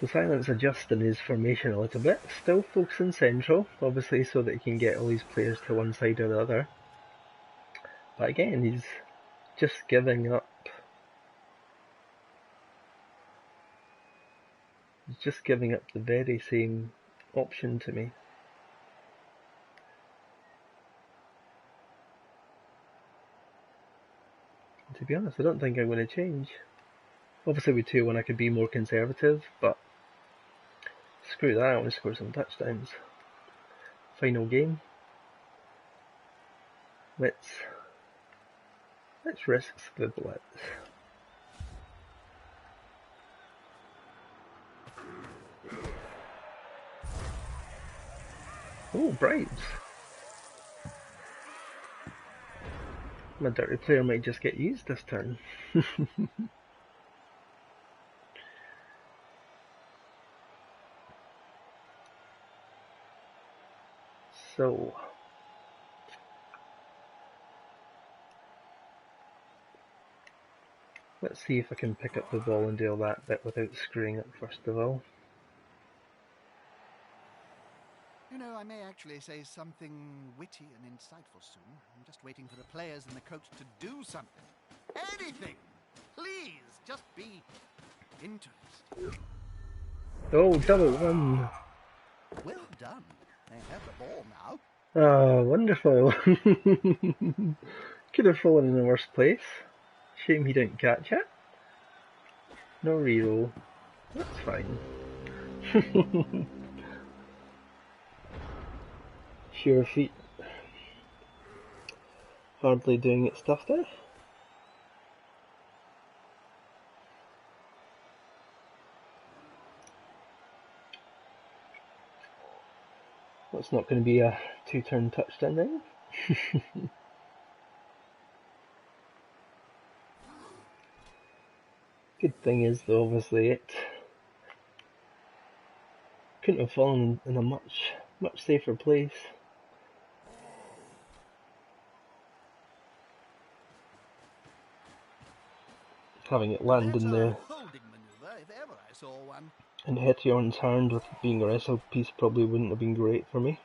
Speaker 3: So Silence adjusting his formation a little bit, still focusing central, obviously so that he can get all these players to one side or the other. But again, he's just giving up. He's just giving up the very same option to me. And to be honest, I don't think I'm going to change. Obviously with 2-1 I could be more conservative, but screw that, I want to score some touchdowns. Final game. Let's risk the blitz. Oh, bribes. My dirty player might just get used this turn. So, let's see if I can pick up the ball and do all that bit without screwing up first of all.
Speaker 1: You know, I may actually say something witty and insightful soon. I'm just waiting for the players and the coach to do something. Anything! Please, just be interested.
Speaker 3: Oh, double one.
Speaker 1: Well done. They have the ball now.
Speaker 3: Oh, wonderful. Could have fallen in the worst place. Shame he didn't catch it. No reroll. That's fine. Sure feet. Hardly doing its stuff there. That's not going to be a two-turn touchdown then. Good thing is though, obviously it couldn't have fallen in a much safer place. Having it land in there
Speaker 1: Holding maneuver, if ever I saw one.
Speaker 3: and hit you on his hand with being a wrestle piece probably wouldn't have been great for me.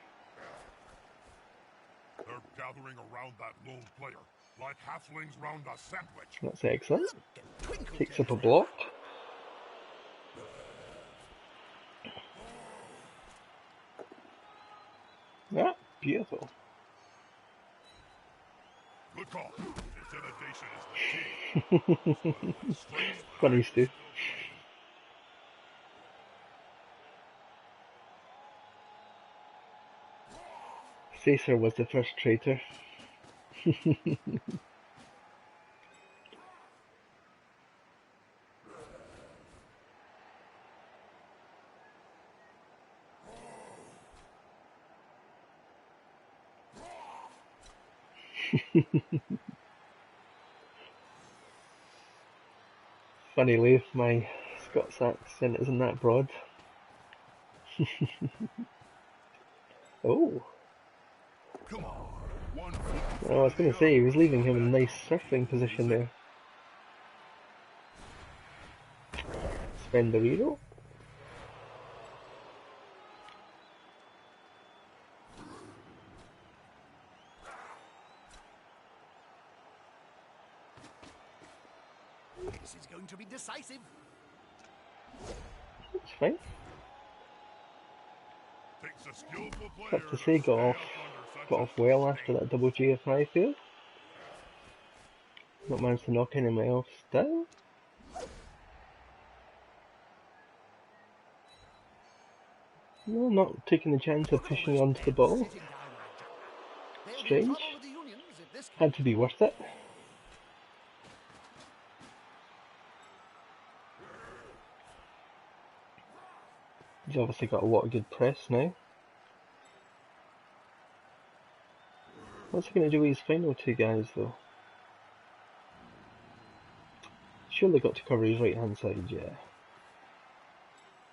Speaker 2: They're gathering around that lone player, like halflings round a sandwich.
Speaker 3: That's excellent.
Speaker 1: Twinkle
Speaker 3: Takes up a
Speaker 1: toes.
Speaker 3: block. Yeah, beautiful.
Speaker 2: Good call. Intimidation is the key.
Speaker 3: Funny, Stu. Caesar was the first traitor. Funnily, my Scots accent isn't that broad. Oh.
Speaker 2: Come on.
Speaker 3: Well, I was going to say, he was leaving him in a nice surfing position there. Spend the reroll.
Speaker 1: This is going to be decisive.
Speaker 3: That's fine.
Speaker 2: Takes a skillful player
Speaker 3: Have to say, got off well after that double GFI fail. Not managed to knock any of my elves down. No, not taking the chance of pushing onto the ball. Strange. Had to be worth it. He's obviously got a lot of good press now. What's he going to do with his final two guys though? Surely got to cover his right hand side, yeah.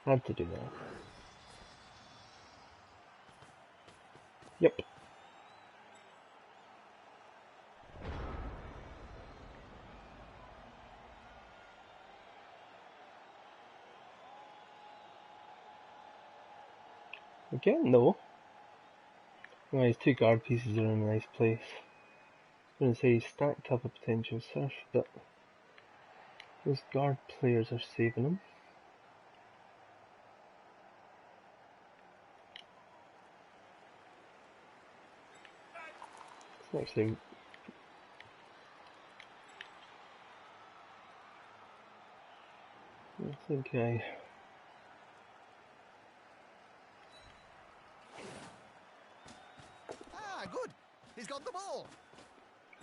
Speaker 3: Had to do that. Yep. Again, though. Well, his two guard pieces are in a nice place. I was going to say he's stacked up a potential surf, but those guard players are saving him. It's actually... I think
Speaker 1: Good. He's got the ball.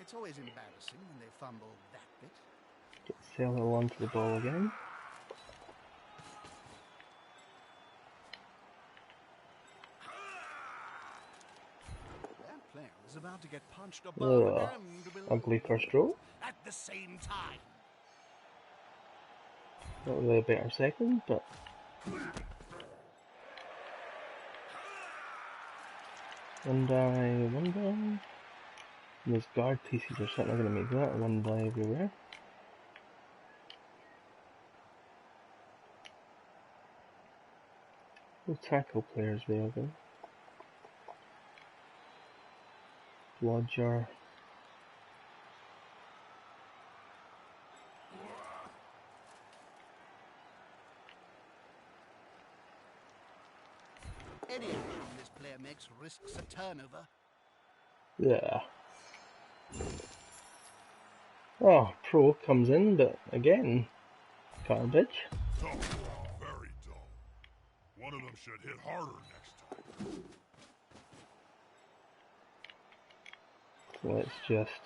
Speaker 1: It's always embarrassing when they fumble that bit.
Speaker 3: get Sailor onto the ball again.
Speaker 1: That player is about to get punched above and below.
Speaker 3: Ugly first row.
Speaker 1: At the same time.
Speaker 3: Not really a better second, but... And I wonder... Those guard pieces are certainly going to make that one die everywhere. No tackle players there though. Lodger.
Speaker 1: Any action this player makes risks a turnover.
Speaker 3: Yeah. Oh, Pro comes in, but again, garbage.
Speaker 2: Dull. Very dull. One of them should hit harder next time.
Speaker 3: So let's just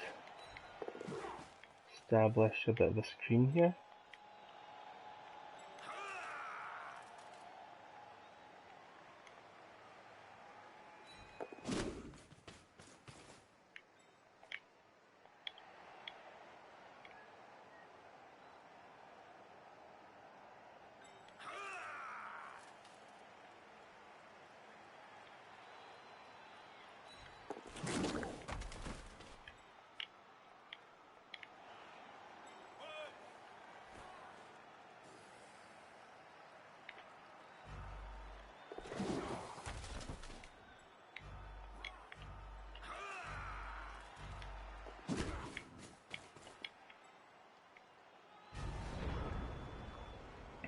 Speaker 3: establish a bit of a screen here.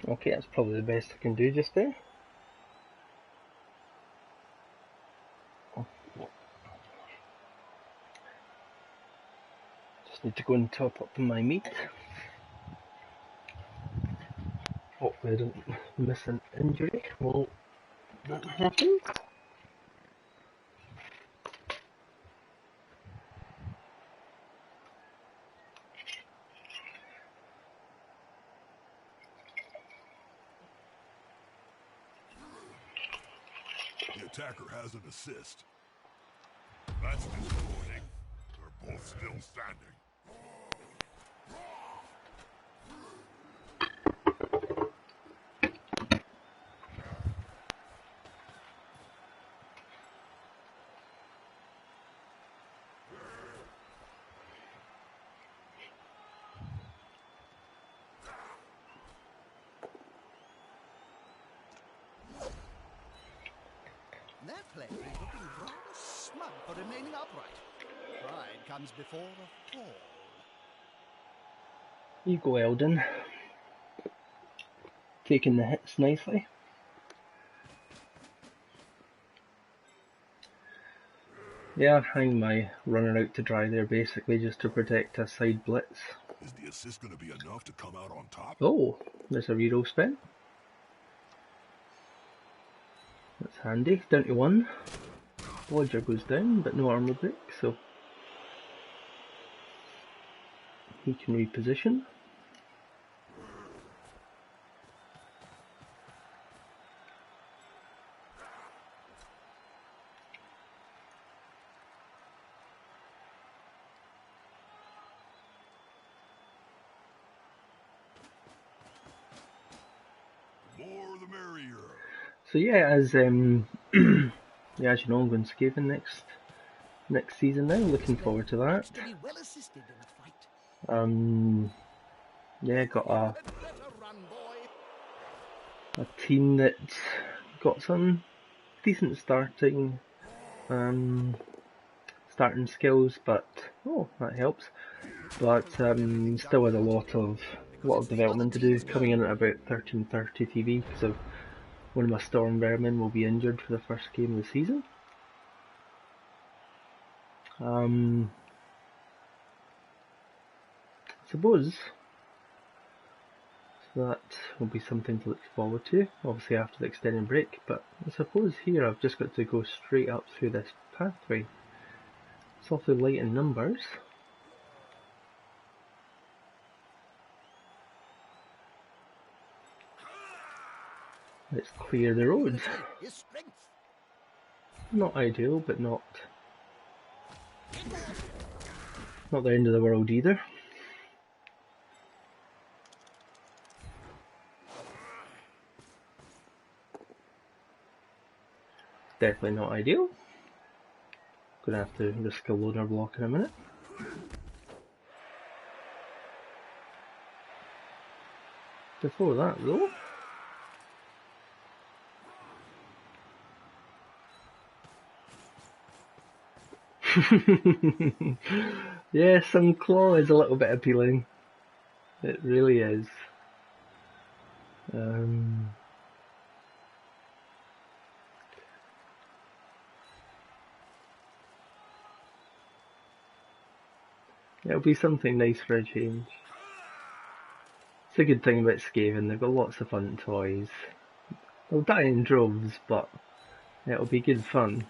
Speaker 3: Okay, that's probably the best I can do just there. Just need to go and top up my meat. Hopefully I don't miss an injury while that happens.
Speaker 2: The attacker has an assist. That's disappointing. They're both still standing.
Speaker 1: That player is looking rather smug for remaining upright. Pride comes before a fall.
Speaker 3: You go, Eldon. Taking the hits nicely. Yeah, hang my runner out to dry there basically just to protect a side blitz.
Speaker 2: Is the assist going to be enough to come out on top?
Speaker 3: Oh, there's a reroll spin. That's handy. Down to 1. Lodger goes down, but no armor break, so he can reposition.
Speaker 2: More the merrier.
Speaker 3: So yeah, as yeah, as you know, I'm going Coven next season now. Looking forward to that.
Speaker 1: To be well assisted in a fight.
Speaker 3: Yeah, got
Speaker 1: Better run, boy.
Speaker 3: a team that's got some decent starting skills, but oh, that helps. But still has a lot of development to do. Coming in at about 13:30 TV because of one of my Storm Vermin will be injured for the first game of the season. I suppose that will be something to look forward to, obviously after the extended break, but I suppose here I've just got to go straight up through this pathway. It's awfully light in numbers. Let's clear the road. Not ideal, but not the end of the world either. Definitely not ideal. Gonna have to risk a loader block in a minute. Before that though, Yeah, some claw is a little bit appealing. It really is. It'll be something nice for a change. It's a good thing about Skaven, they've got lots of fun toys. They'll die in droves, but it'll be good fun.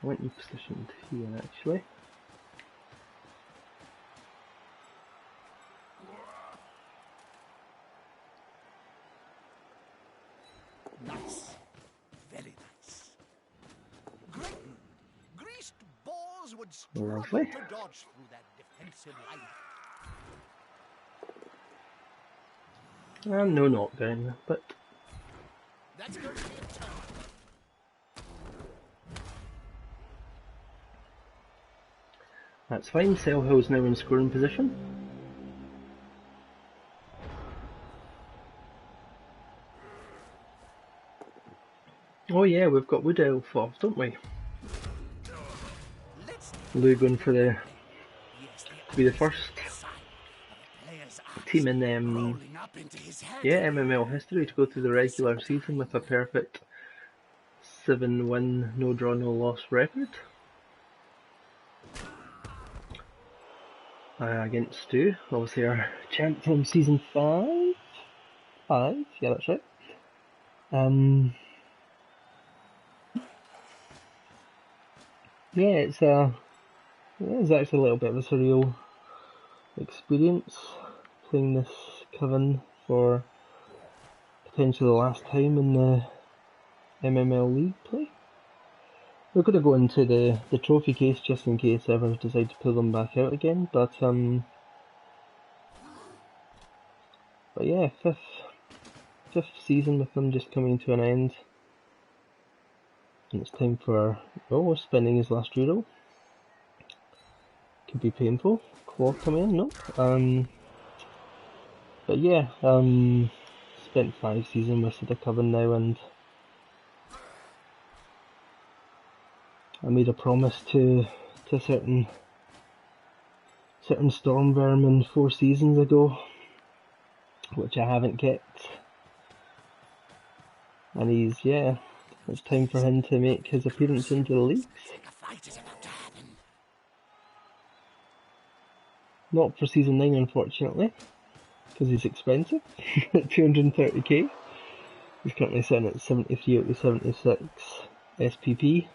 Speaker 3: I want you positioned here actually.
Speaker 1: Nice. Very nice. Great. Greased balls would struggle
Speaker 3: Lovely.
Speaker 1: to dodge through that defensive line.
Speaker 3: And no knockdown, but
Speaker 1: That's going to be a turn.
Speaker 3: that's fine. Selhill's now in scoring position. Oh yeah, we've got Wood Elf off, don't we? Lou going for the be the first team in MML history to go through the regular season with a perfect 7-win, no draw, no loss record. Against Stu, obviously our champ from season 5. Yeah, that's right. Yeah, it's actually a little bit of a surreal experience playing this Coven for potentially the last time in the MML League play. We're going to go into the trophy case just in case ever decide to pull them back out again, but yeah, fifth season with them just coming to an end, and it's time for spending his last euro. Could be painful. Claw coming in, no. But yeah, spent 5 seasons with the Coven now, and I made a promise to certain storm vermin 4 seasons ago, which I haven't kept. And it's time for him to make his appearance into the leagues. Not for season 9, unfortunately, because he's expensive at 230k. He's currently sitting at 73 out of 76 SPP.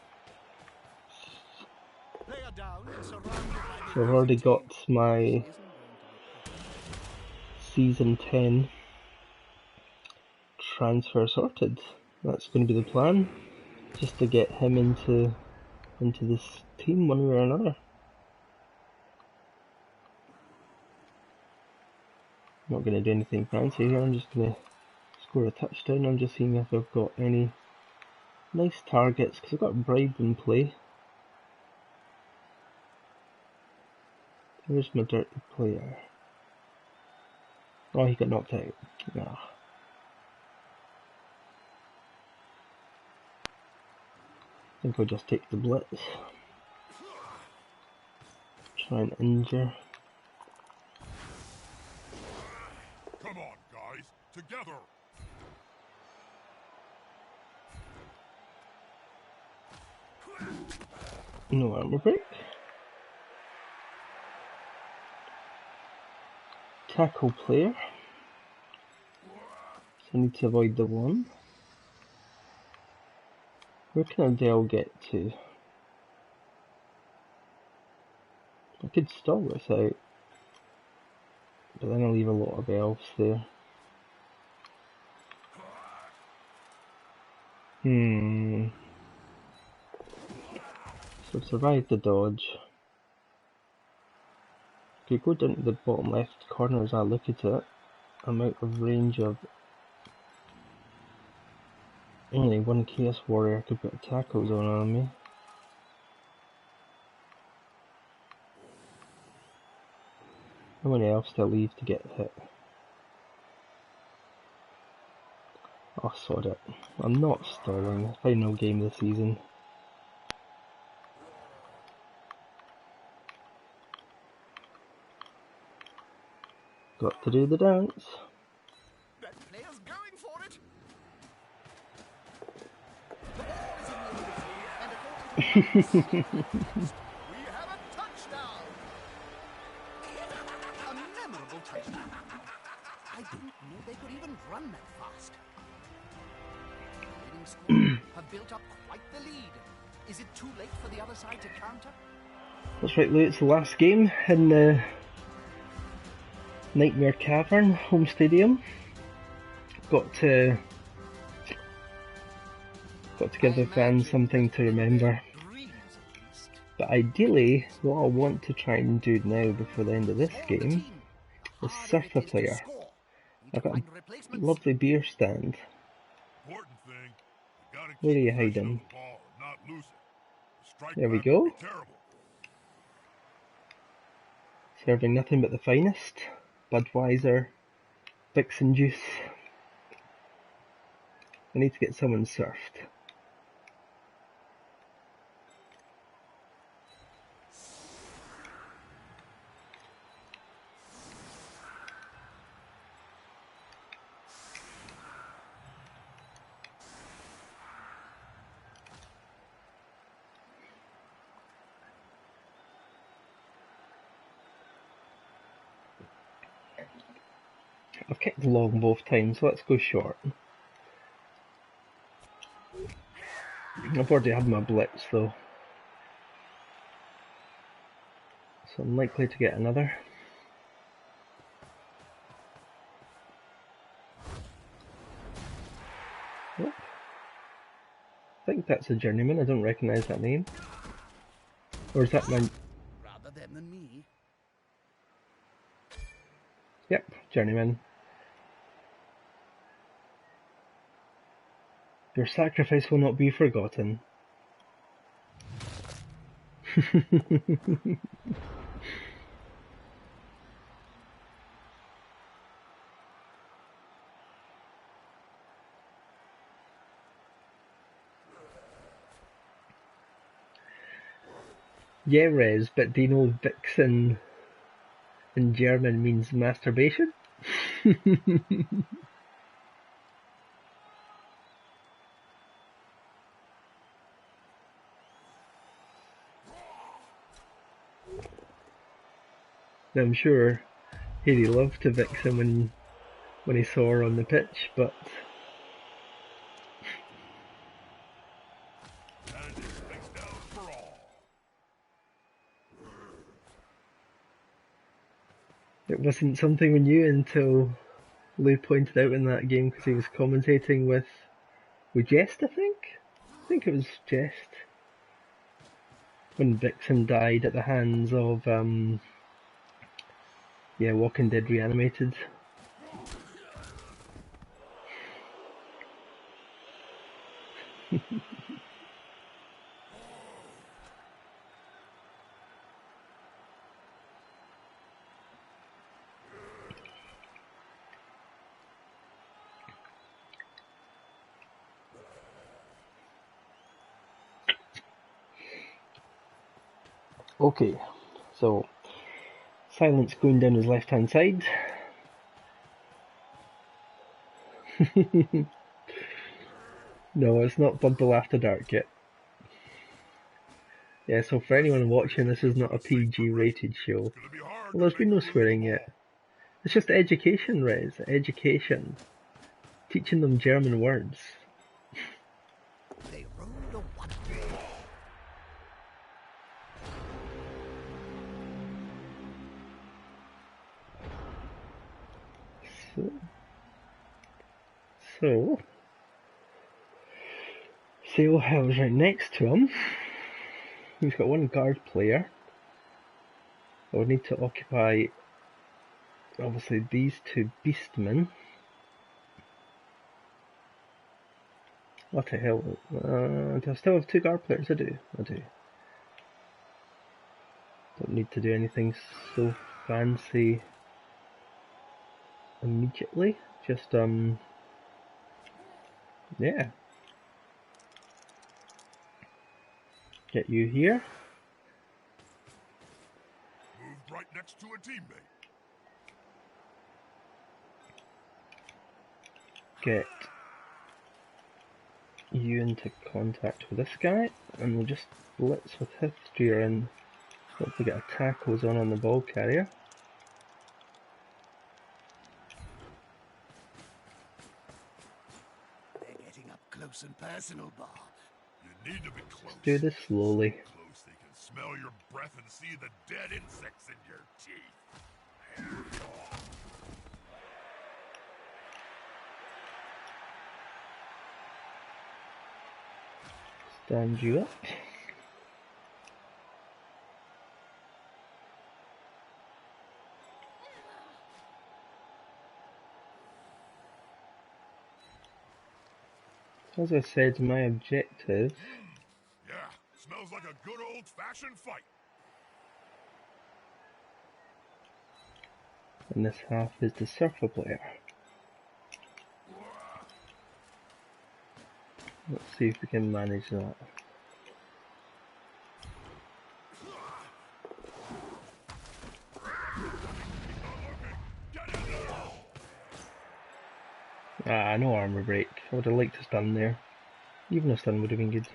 Speaker 3: So I've already got my season 10 transfer sorted. That's going to be the plan, just to get him into this team one way or another. I'm not going to do anything fancy here, I'm just going to score a touchdown. I'm just seeing if I've got any nice targets, because I've got Bribe in play. Where's my dirty player? Oh, he got knocked out. Nah. I think I'll just take the blitz. Try and injure.
Speaker 2: Come on, guys, together.
Speaker 3: No armor break. Tackle player. So I need to avoid the 1. Where can Adele get to? I could stall this out, but then I'll leave a lot of elves there. So I've survived the dodge. If you go down to the bottom left corner as I look at it, I'm out of range of Only one Chaos Warrior could put a tackle zone on me. How many elves do I leave to get hit? Oh, sod it. I'm not stalling. Final game of the season. Got to do the dance.
Speaker 1: That player's going for it. The ball is in the midfield, and according to the numbers, we have a touchdown. A memorable touchdown. I didn't know they could even run that fast. The leading squad have built up quite the lead. Is it too late for the other side to counter?
Speaker 3: That's right, Lou, it's the last game in the Nightmare Cavern home stadium. Got to give the fans something to remember. But ideally, what I want to try and do now before the end of this game is surf a player. I've got a lovely beer stand.
Speaker 2: Important thing, you gotta
Speaker 3: Where are
Speaker 2: keep
Speaker 3: you
Speaker 2: possession
Speaker 3: hiding?
Speaker 2: of the ball and not lose it. The strike
Speaker 3: There we
Speaker 2: back would
Speaker 3: go.
Speaker 2: be terrible.
Speaker 3: Serving nothing but the finest. Budweiser, Vixen juice. I need to get someone surfed. I've kicked long both times, so let's go short. I've already had my blitz though, so I'm likely to get another. Yep. I think that's a journeyman, I don't recognise that name. Or is that my...
Speaker 1: Rather them than me.
Speaker 3: Yep, journeyman. Your sacrifice will not be forgotten. Yeah, Rez, but do you know Vixen in German means masturbation? I'm sure Haley loved to Vixen when he saw her on the pitch, but
Speaker 2: And this thing's down for all.
Speaker 3: it wasn't something we knew until Lou pointed out in that game because he was commentating with Jest, I think? I think it was Jest. When Vixen died at the hands of, Walking Dead Reanimated. Okay, so Silence going down his left hand side. No, it's not Bumble After Dark yet. Yeah, so for anyone watching, this is not a PG rated show.
Speaker 2: It's gonna be hard
Speaker 3: Well,
Speaker 2: to
Speaker 3: there's been no
Speaker 2: make her lose the
Speaker 3: swearing
Speaker 2: ball.
Speaker 3: yet. It's just education, Rez. Education. Teaching them German words.
Speaker 1: They rolled a one.
Speaker 3: So Sailhell's right next to him. He's got one guard player. I would need to occupy, obviously, these two beastmen. What the hell? Do I still have 2 guard players? I do. Don't need to do anything so fancy immediately. Just, yeah. Get you here.
Speaker 2: Moved right next to a teammate.
Speaker 3: Get you into contact with this guy, and we'll just blitz with history and hopefully get a tackles on the ball carrier.
Speaker 1: They're getting up close and personal, Bob.
Speaker 2: You need to be close.
Speaker 3: Let's do this slowly.
Speaker 2: So close they can smell your breath and see the dead insects in your teeth.
Speaker 3: Stand you up. As I said, my objective...
Speaker 2: Yeah, smells like a good old-fashioned fight.
Speaker 3: in this half is the surfer player. Let's see if we can manage that. Ah, no armor break. I would have liked a stun there. Even a stun would have been good.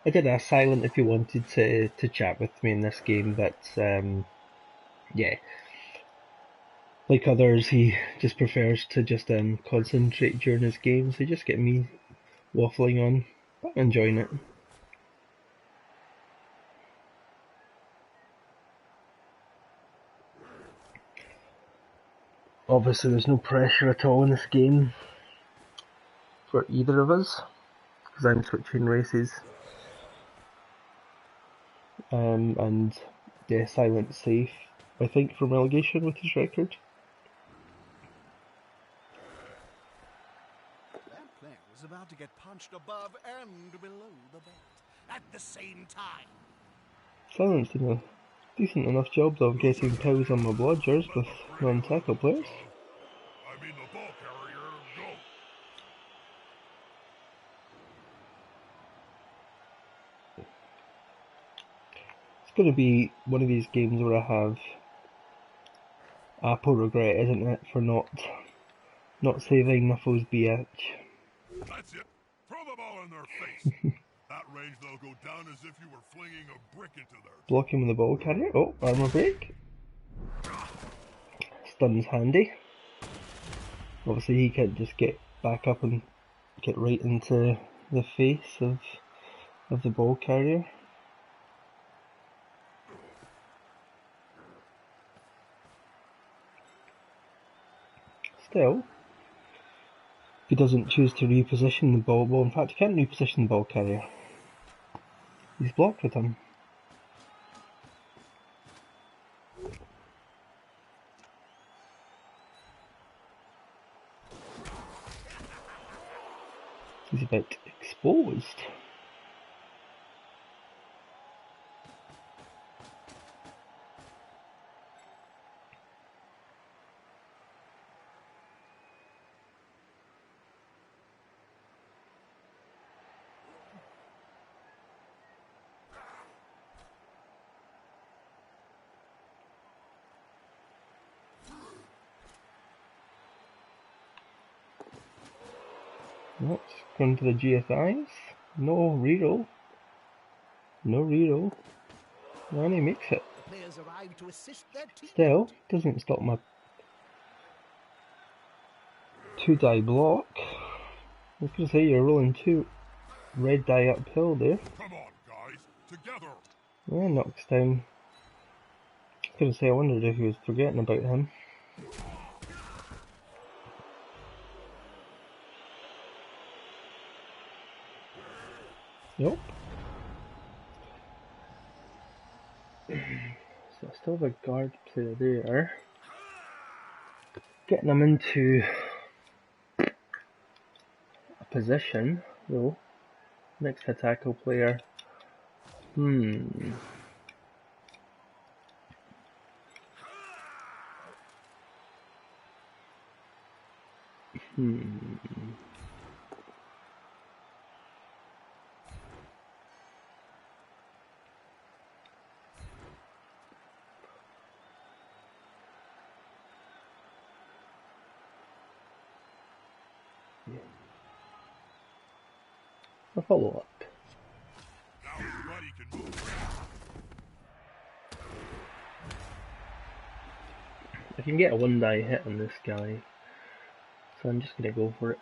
Speaker 3: I did ask Silent if he wanted to chat with me in this game, but yeah, like others, he just prefers to just concentrate during his games. So just get me waffling on, but I'm enjoying it. Obviously, there's no pressure at all in this game for either of us, because I'm switching races. And yeah, Silent's safe, I think, from relegation with his record.
Speaker 1: That player was about to get punched above and below the belt at the same time.
Speaker 3: Silent's doing a decent enough job of getting cows on my blodgers with non-tackle players.
Speaker 2: I mean the ball carrier, go!
Speaker 3: It's going to be one of these games where I have Apple regret, isn't it, for not saving Nuffle's BH.
Speaker 2: That's it. Throw the ball in their face. That range they'll go down as if you were flinging a brick into their...
Speaker 3: Blocking with the ball carrier. Oh, armor break. Stun's handy. Obviously he can't just get back up and get right into the face of the ball carrier. Still, if he doesn't choose to reposition the ball, well in fact he can't reposition the ball carrier. He's blocked with him. He's about exposed. Let's going for the GFIs. No reroll. No reroll. And he makes it.
Speaker 1: The players arrive to assist their team.
Speaker 3: Still, doesn't stop my 2-die block. I was going to say you're rolling 2 red die uphill there.
Speaker 2: Come on, guys. Together.
Speaker 3: Yeah, knocks down. I was going to say I wondered if he was forgetting about him. Nope. So I still have a guard player there. Getting them into a position, though. Next to tackle player. A follow up.
Speaker 2: Now everybody can move.
Speaker 3: I can get a 1-die hit on this guy, so I'm just gonna go for it.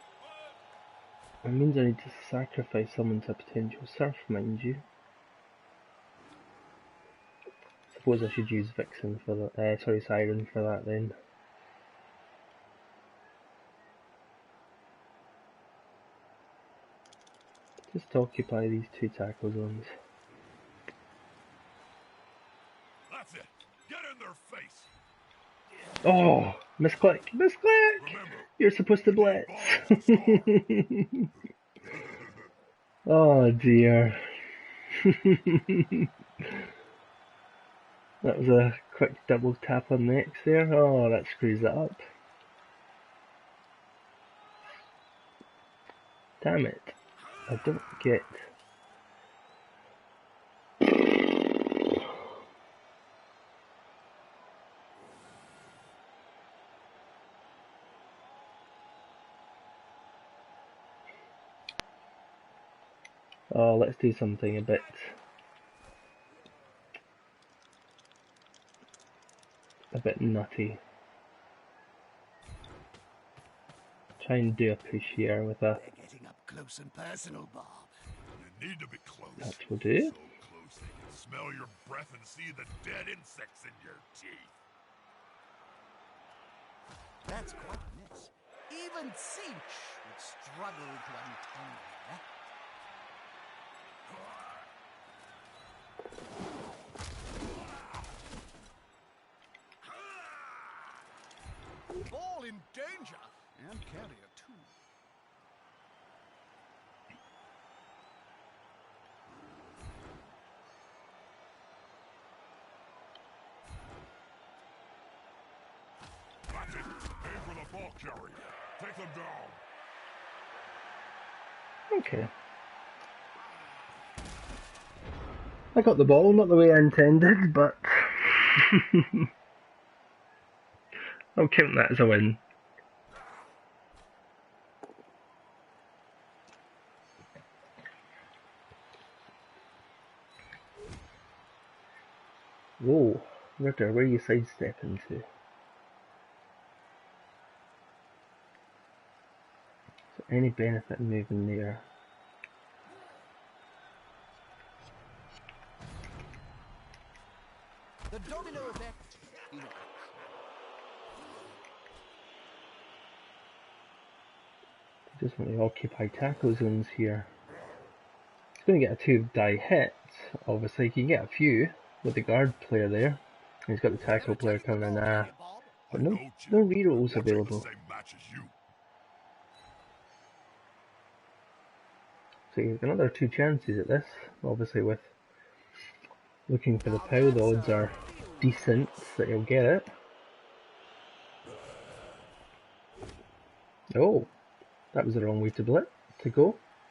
Speaker 3: It means I need to sacrifice someone to a potential surf, mind you. Suppose I should use Vixen for that. Siren for that then. Just to occupy these 2 tackle zones.
Speaker 2: That's it. Get in their face.
Speaker 3: Oh, misclick, misclick!
Speaker 2: Remember,
Speaker 3: You're supposed to blitz. Oh dear. That was a quick double tap on the X there. Oh, that screws that up. Damn it. I don't get... Oh, let's do something a bit nutty. Try and do a push here with a...
Speaker 1: They're getting up close and personal, Bob.
Speaker 2: you need to be close.
Speaker 3: That will do.
Speaker 2: So close they can smell your breath and see the dead insects in your teeth.
Speaker 1: That's quite a mess. Even Cinch would struggle to untangle that. Ball in danger, and carrier too.
Speaker 2: That's it. Aim for the ball carrier. Take them down.
Speaker 3: Okay. I got the ball, not the way I intended, but... I'll count that as a win. Whoa, Ritter, where are you sidestepping to? Is there any benefit in moving there?
Speaker 1: The domino effect in action.
Speaker 3: Just want to occupy tackle zones here. It's going to get a 2-die hit. Obviously, you can get a few with the guard player there. He's got the tackle player coming in there. But no rerolls available.
Speaker 2: Same match as you.
Speaker 3: So you've got another 2 chances at this. Obviously, with looking for the POW, the odds are decent that you'll get it. Oh, that was the wrong way to go.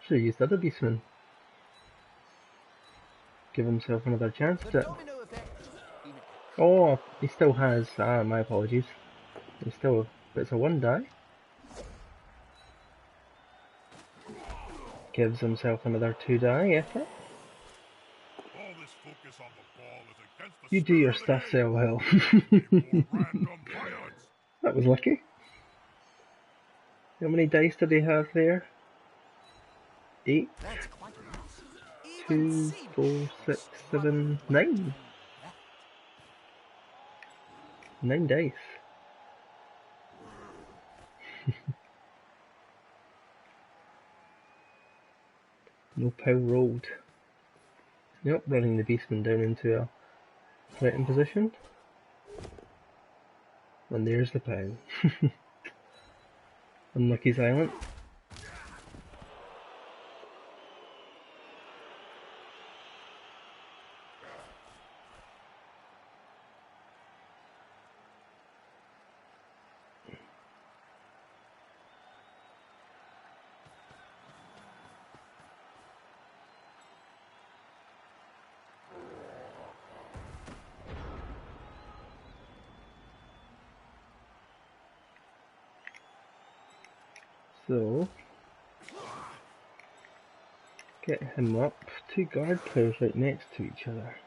Speaker 3: Should have used other beastman. Give himself another chance to... Oh, he still has... my apologies. He's still... But it's a 1-die. Gives himself another 2-die effort.
Speaker 2: All this focus on the ball is against the
Speaker 3: You do your
Speaker 2: spirit of
Speaker 3: stuff
Speaker 2: the
Speaker 3: so well.
Speaker 2: game. More random violence.
Speaker 3: That was lucky. How many dice did he have there? 8, 2, 4, 6, 7, 9. 9 dice. No pile rolled. Nope, running the beastman down into a threatened position. And there's the pile. Unlucky silent. So, get him up. Two guard players right next to each other.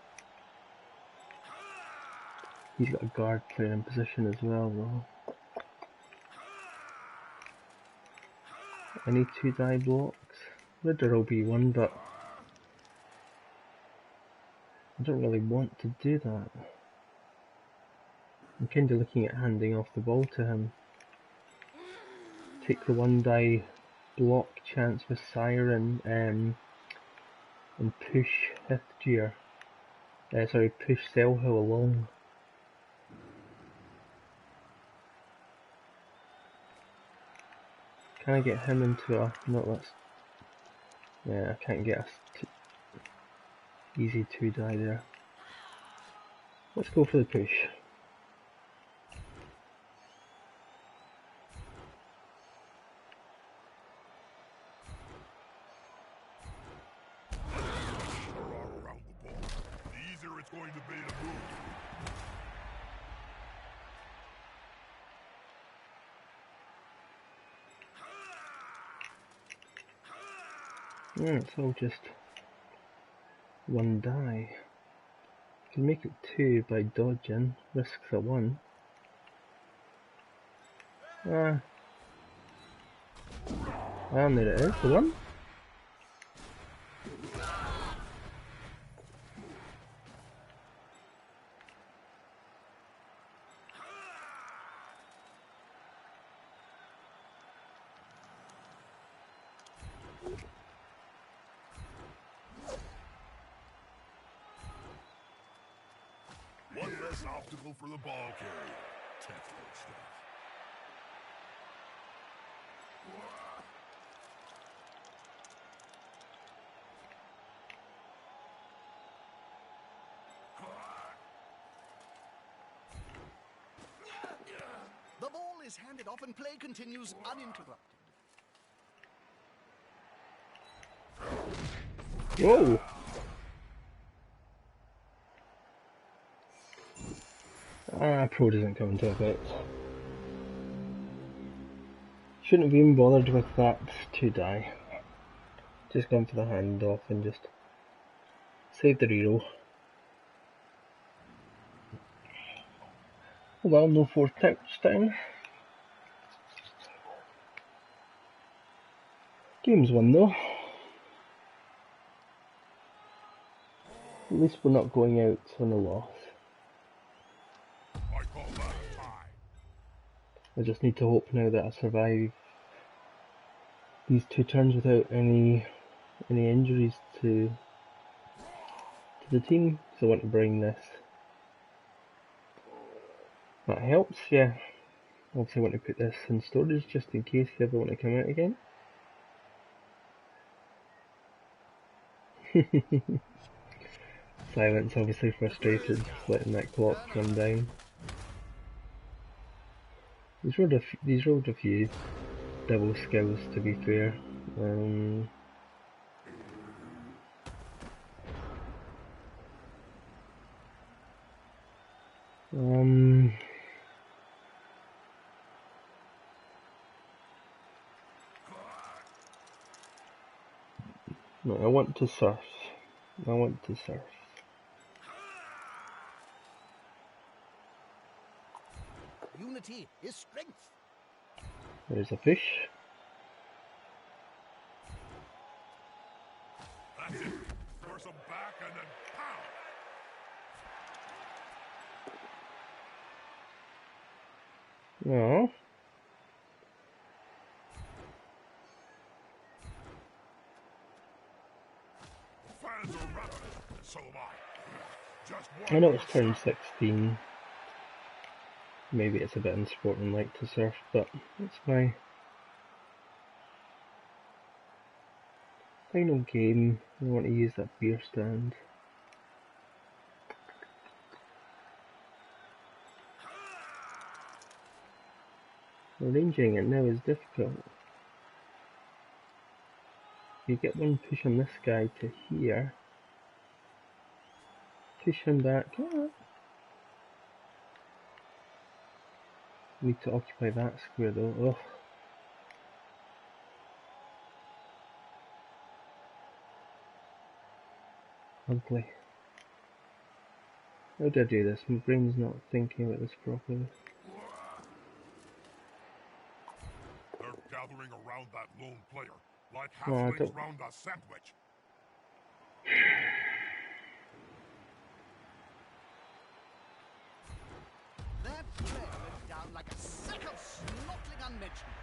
Speaker 3: He's got a guard player in position as well though. Any 2 die blocks? Ridder will be one, but I don't really want to do that. I'm kinda looking at handing off the ball to him. Take the 1 die block chance with Siren and push Hithgear. Sorry, push Selhill along. Can I get him into a... no, that's... yeah, I can't get a easy 2 die there. Let's go for the push.
Speaker 2: Around the ball. The easier it's going to be to move.
Speaker 3: Yeah, it's all just 1 die. Can make it 2 by dodging, risks a 1. And there it is, the 1.
Speaker 2: One less obstacle for the ball carrier. Textbook stuff.
Speaker 1: The ball is handed off and play continues uninterrupted.
Speaker 3: Whoa! Pro doesn't come into effect. Shouldn't have even bothered with that 2 die. Just gone for the handoff and just save the reroll. Oh well, no 4th touchdown. Game's won though. At least we're not going out on a loss.
Speaker 2: I call that a tie.
Speaker 3: I just need to hope now that I survive these 2 turns without any injuries to the team. So I want to bring this. That helps, yeah. Obviously I want to put this in storage just in case you ever want to come out again. Silence, obviously frustrated, just letting that clock run down. He's rolled a few double skills to be fair. No, I want to surf.
Speaker 1: Unity is strength.
Speaker 3: There's a fish.
Speaker 2: That's it. Force them back and then pound.
Speaker 3: No.
Speaker 2: So am I. Just
Speaker 3: I
Speaker 2: one
Speaker 3: know
Speaker 2: more
Speaker 3: it's turn
Speaker 2: step.
Speaker 3: 16. Maybe it's a bit unsportsmanlike to surf, but it's my final game. I want to use that beer stand. Arranging it now is difficult. You get one push on this guy to here. Push him back. Ah. Need to occupy that square though. Ugh. Ugly. How do I do this? My brain's not thinking about this properly.
Speaker 2: They're gathering around that lone player, like
Speaker 3: No, I
Speaker 2: halflings
Speaker 3: don't.
Speaker 2: round a sandwich.
Speaker 1: That player went down like a sack of snortling unmentionables.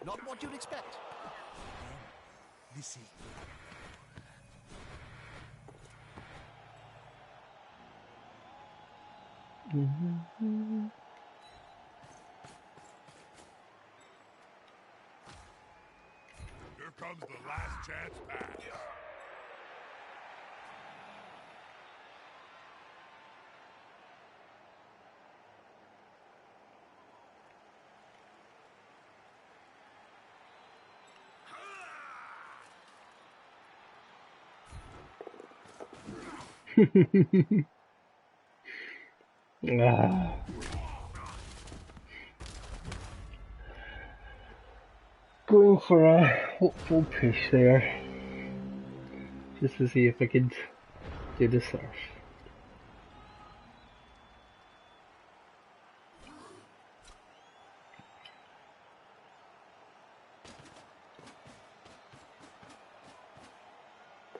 Speaker 1: Not what you'd expect. Listen.
Speaker 2: Here comes the last chance pass.
Speaker 3: Ah. Going for a hopeful push there, just to see if I could do the surf.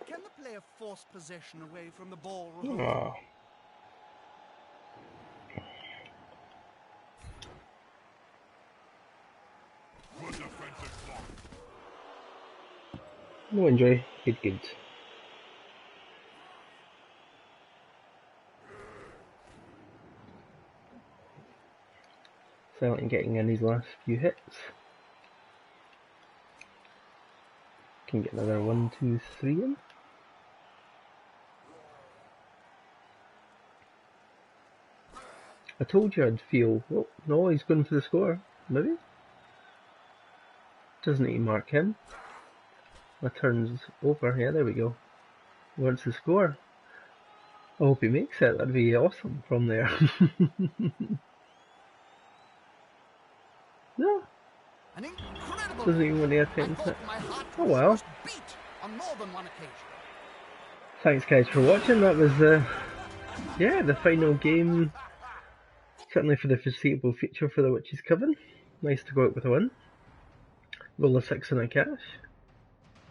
Speaker 1: Can the player force possession away from the ball?
Speaker 3: Ah.
Speaker 2: Good defensive block.
Speaker 3: No injury, good. Silent getting in his last few hits. Can get another 1, 2, 3 in. I told you I'd feel. Oh, no, he's going for the score. Maybe? Doesn't he mark him? My turn's over. Yeah, there we go. What's the score? I hope he makes it. That'd be awesome from there. No,
Speaker 1: An incredible.
Speaker 3: doesn't even want to
Speaker 1: I
Speaker 3: attempt
Speaker 1: thought
Speaker 3: it.
Speaker 1: my heart
Speaker 3: Oh
Speaker 1: was
Speaker 3: well.
Speaker 1: almost beat on more than one occasion.
Speaker 3: Thanks guys for watching. That was yeah, the final game. Certainly for the foreseeable future for the Witch's Coven. Nice to go out with a win. Roll a 6 in a cash.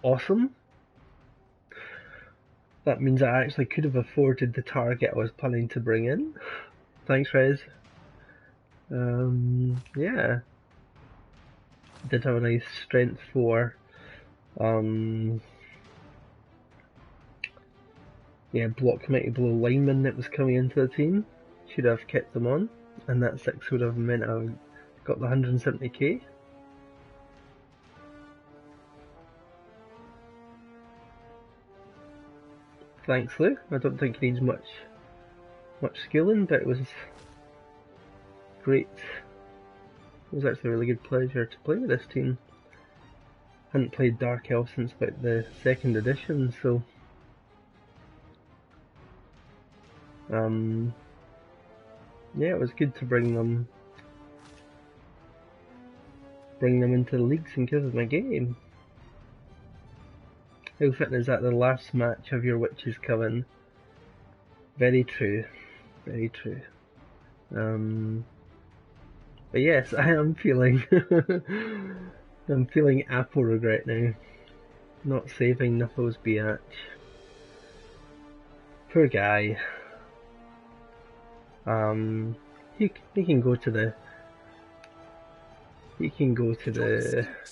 Speaker 3: Awesome. That means I actually could have afforded the target I was planning to bring in. Thanks, Rez. Yeah. Did have a nice strength 4. Yeah, block committee below lineman that was coming into the team. Should have kept them on, and that 6 would have meant I got the 170k. Thanks, Lou. I don't think he needs much skilling, but it was great. It was actually a really good pleasure to play with this team. Hadn't played Dark Elf since about the 2nd edition, so yeah, it was good to bring them into the leagues and give them a game. How fitting is that, the last match of your Witch's Coven? Very true, very true. But yes, I am feeling I'm feeling apple regret now. Not saving Knuckles Biatch. Poor guy. He can go to the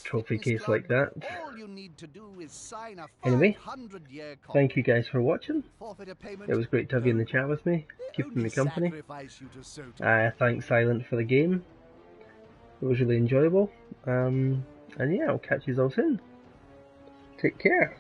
Speaker 3: trophy case like that.
Speaker 1: All you need to do is sign a
Speaker 3: Anyway,
Speaker 1: 500-year contract.
Speaker 3: thank you guys for watching.
Speaker 1: Forfeit a payment.
Speaker 3: It was great to have you in the chat with me, keeping me company. Thanks Silent for the game. It was really enjoyable. And yeah, I'll catch you all soon. Take care.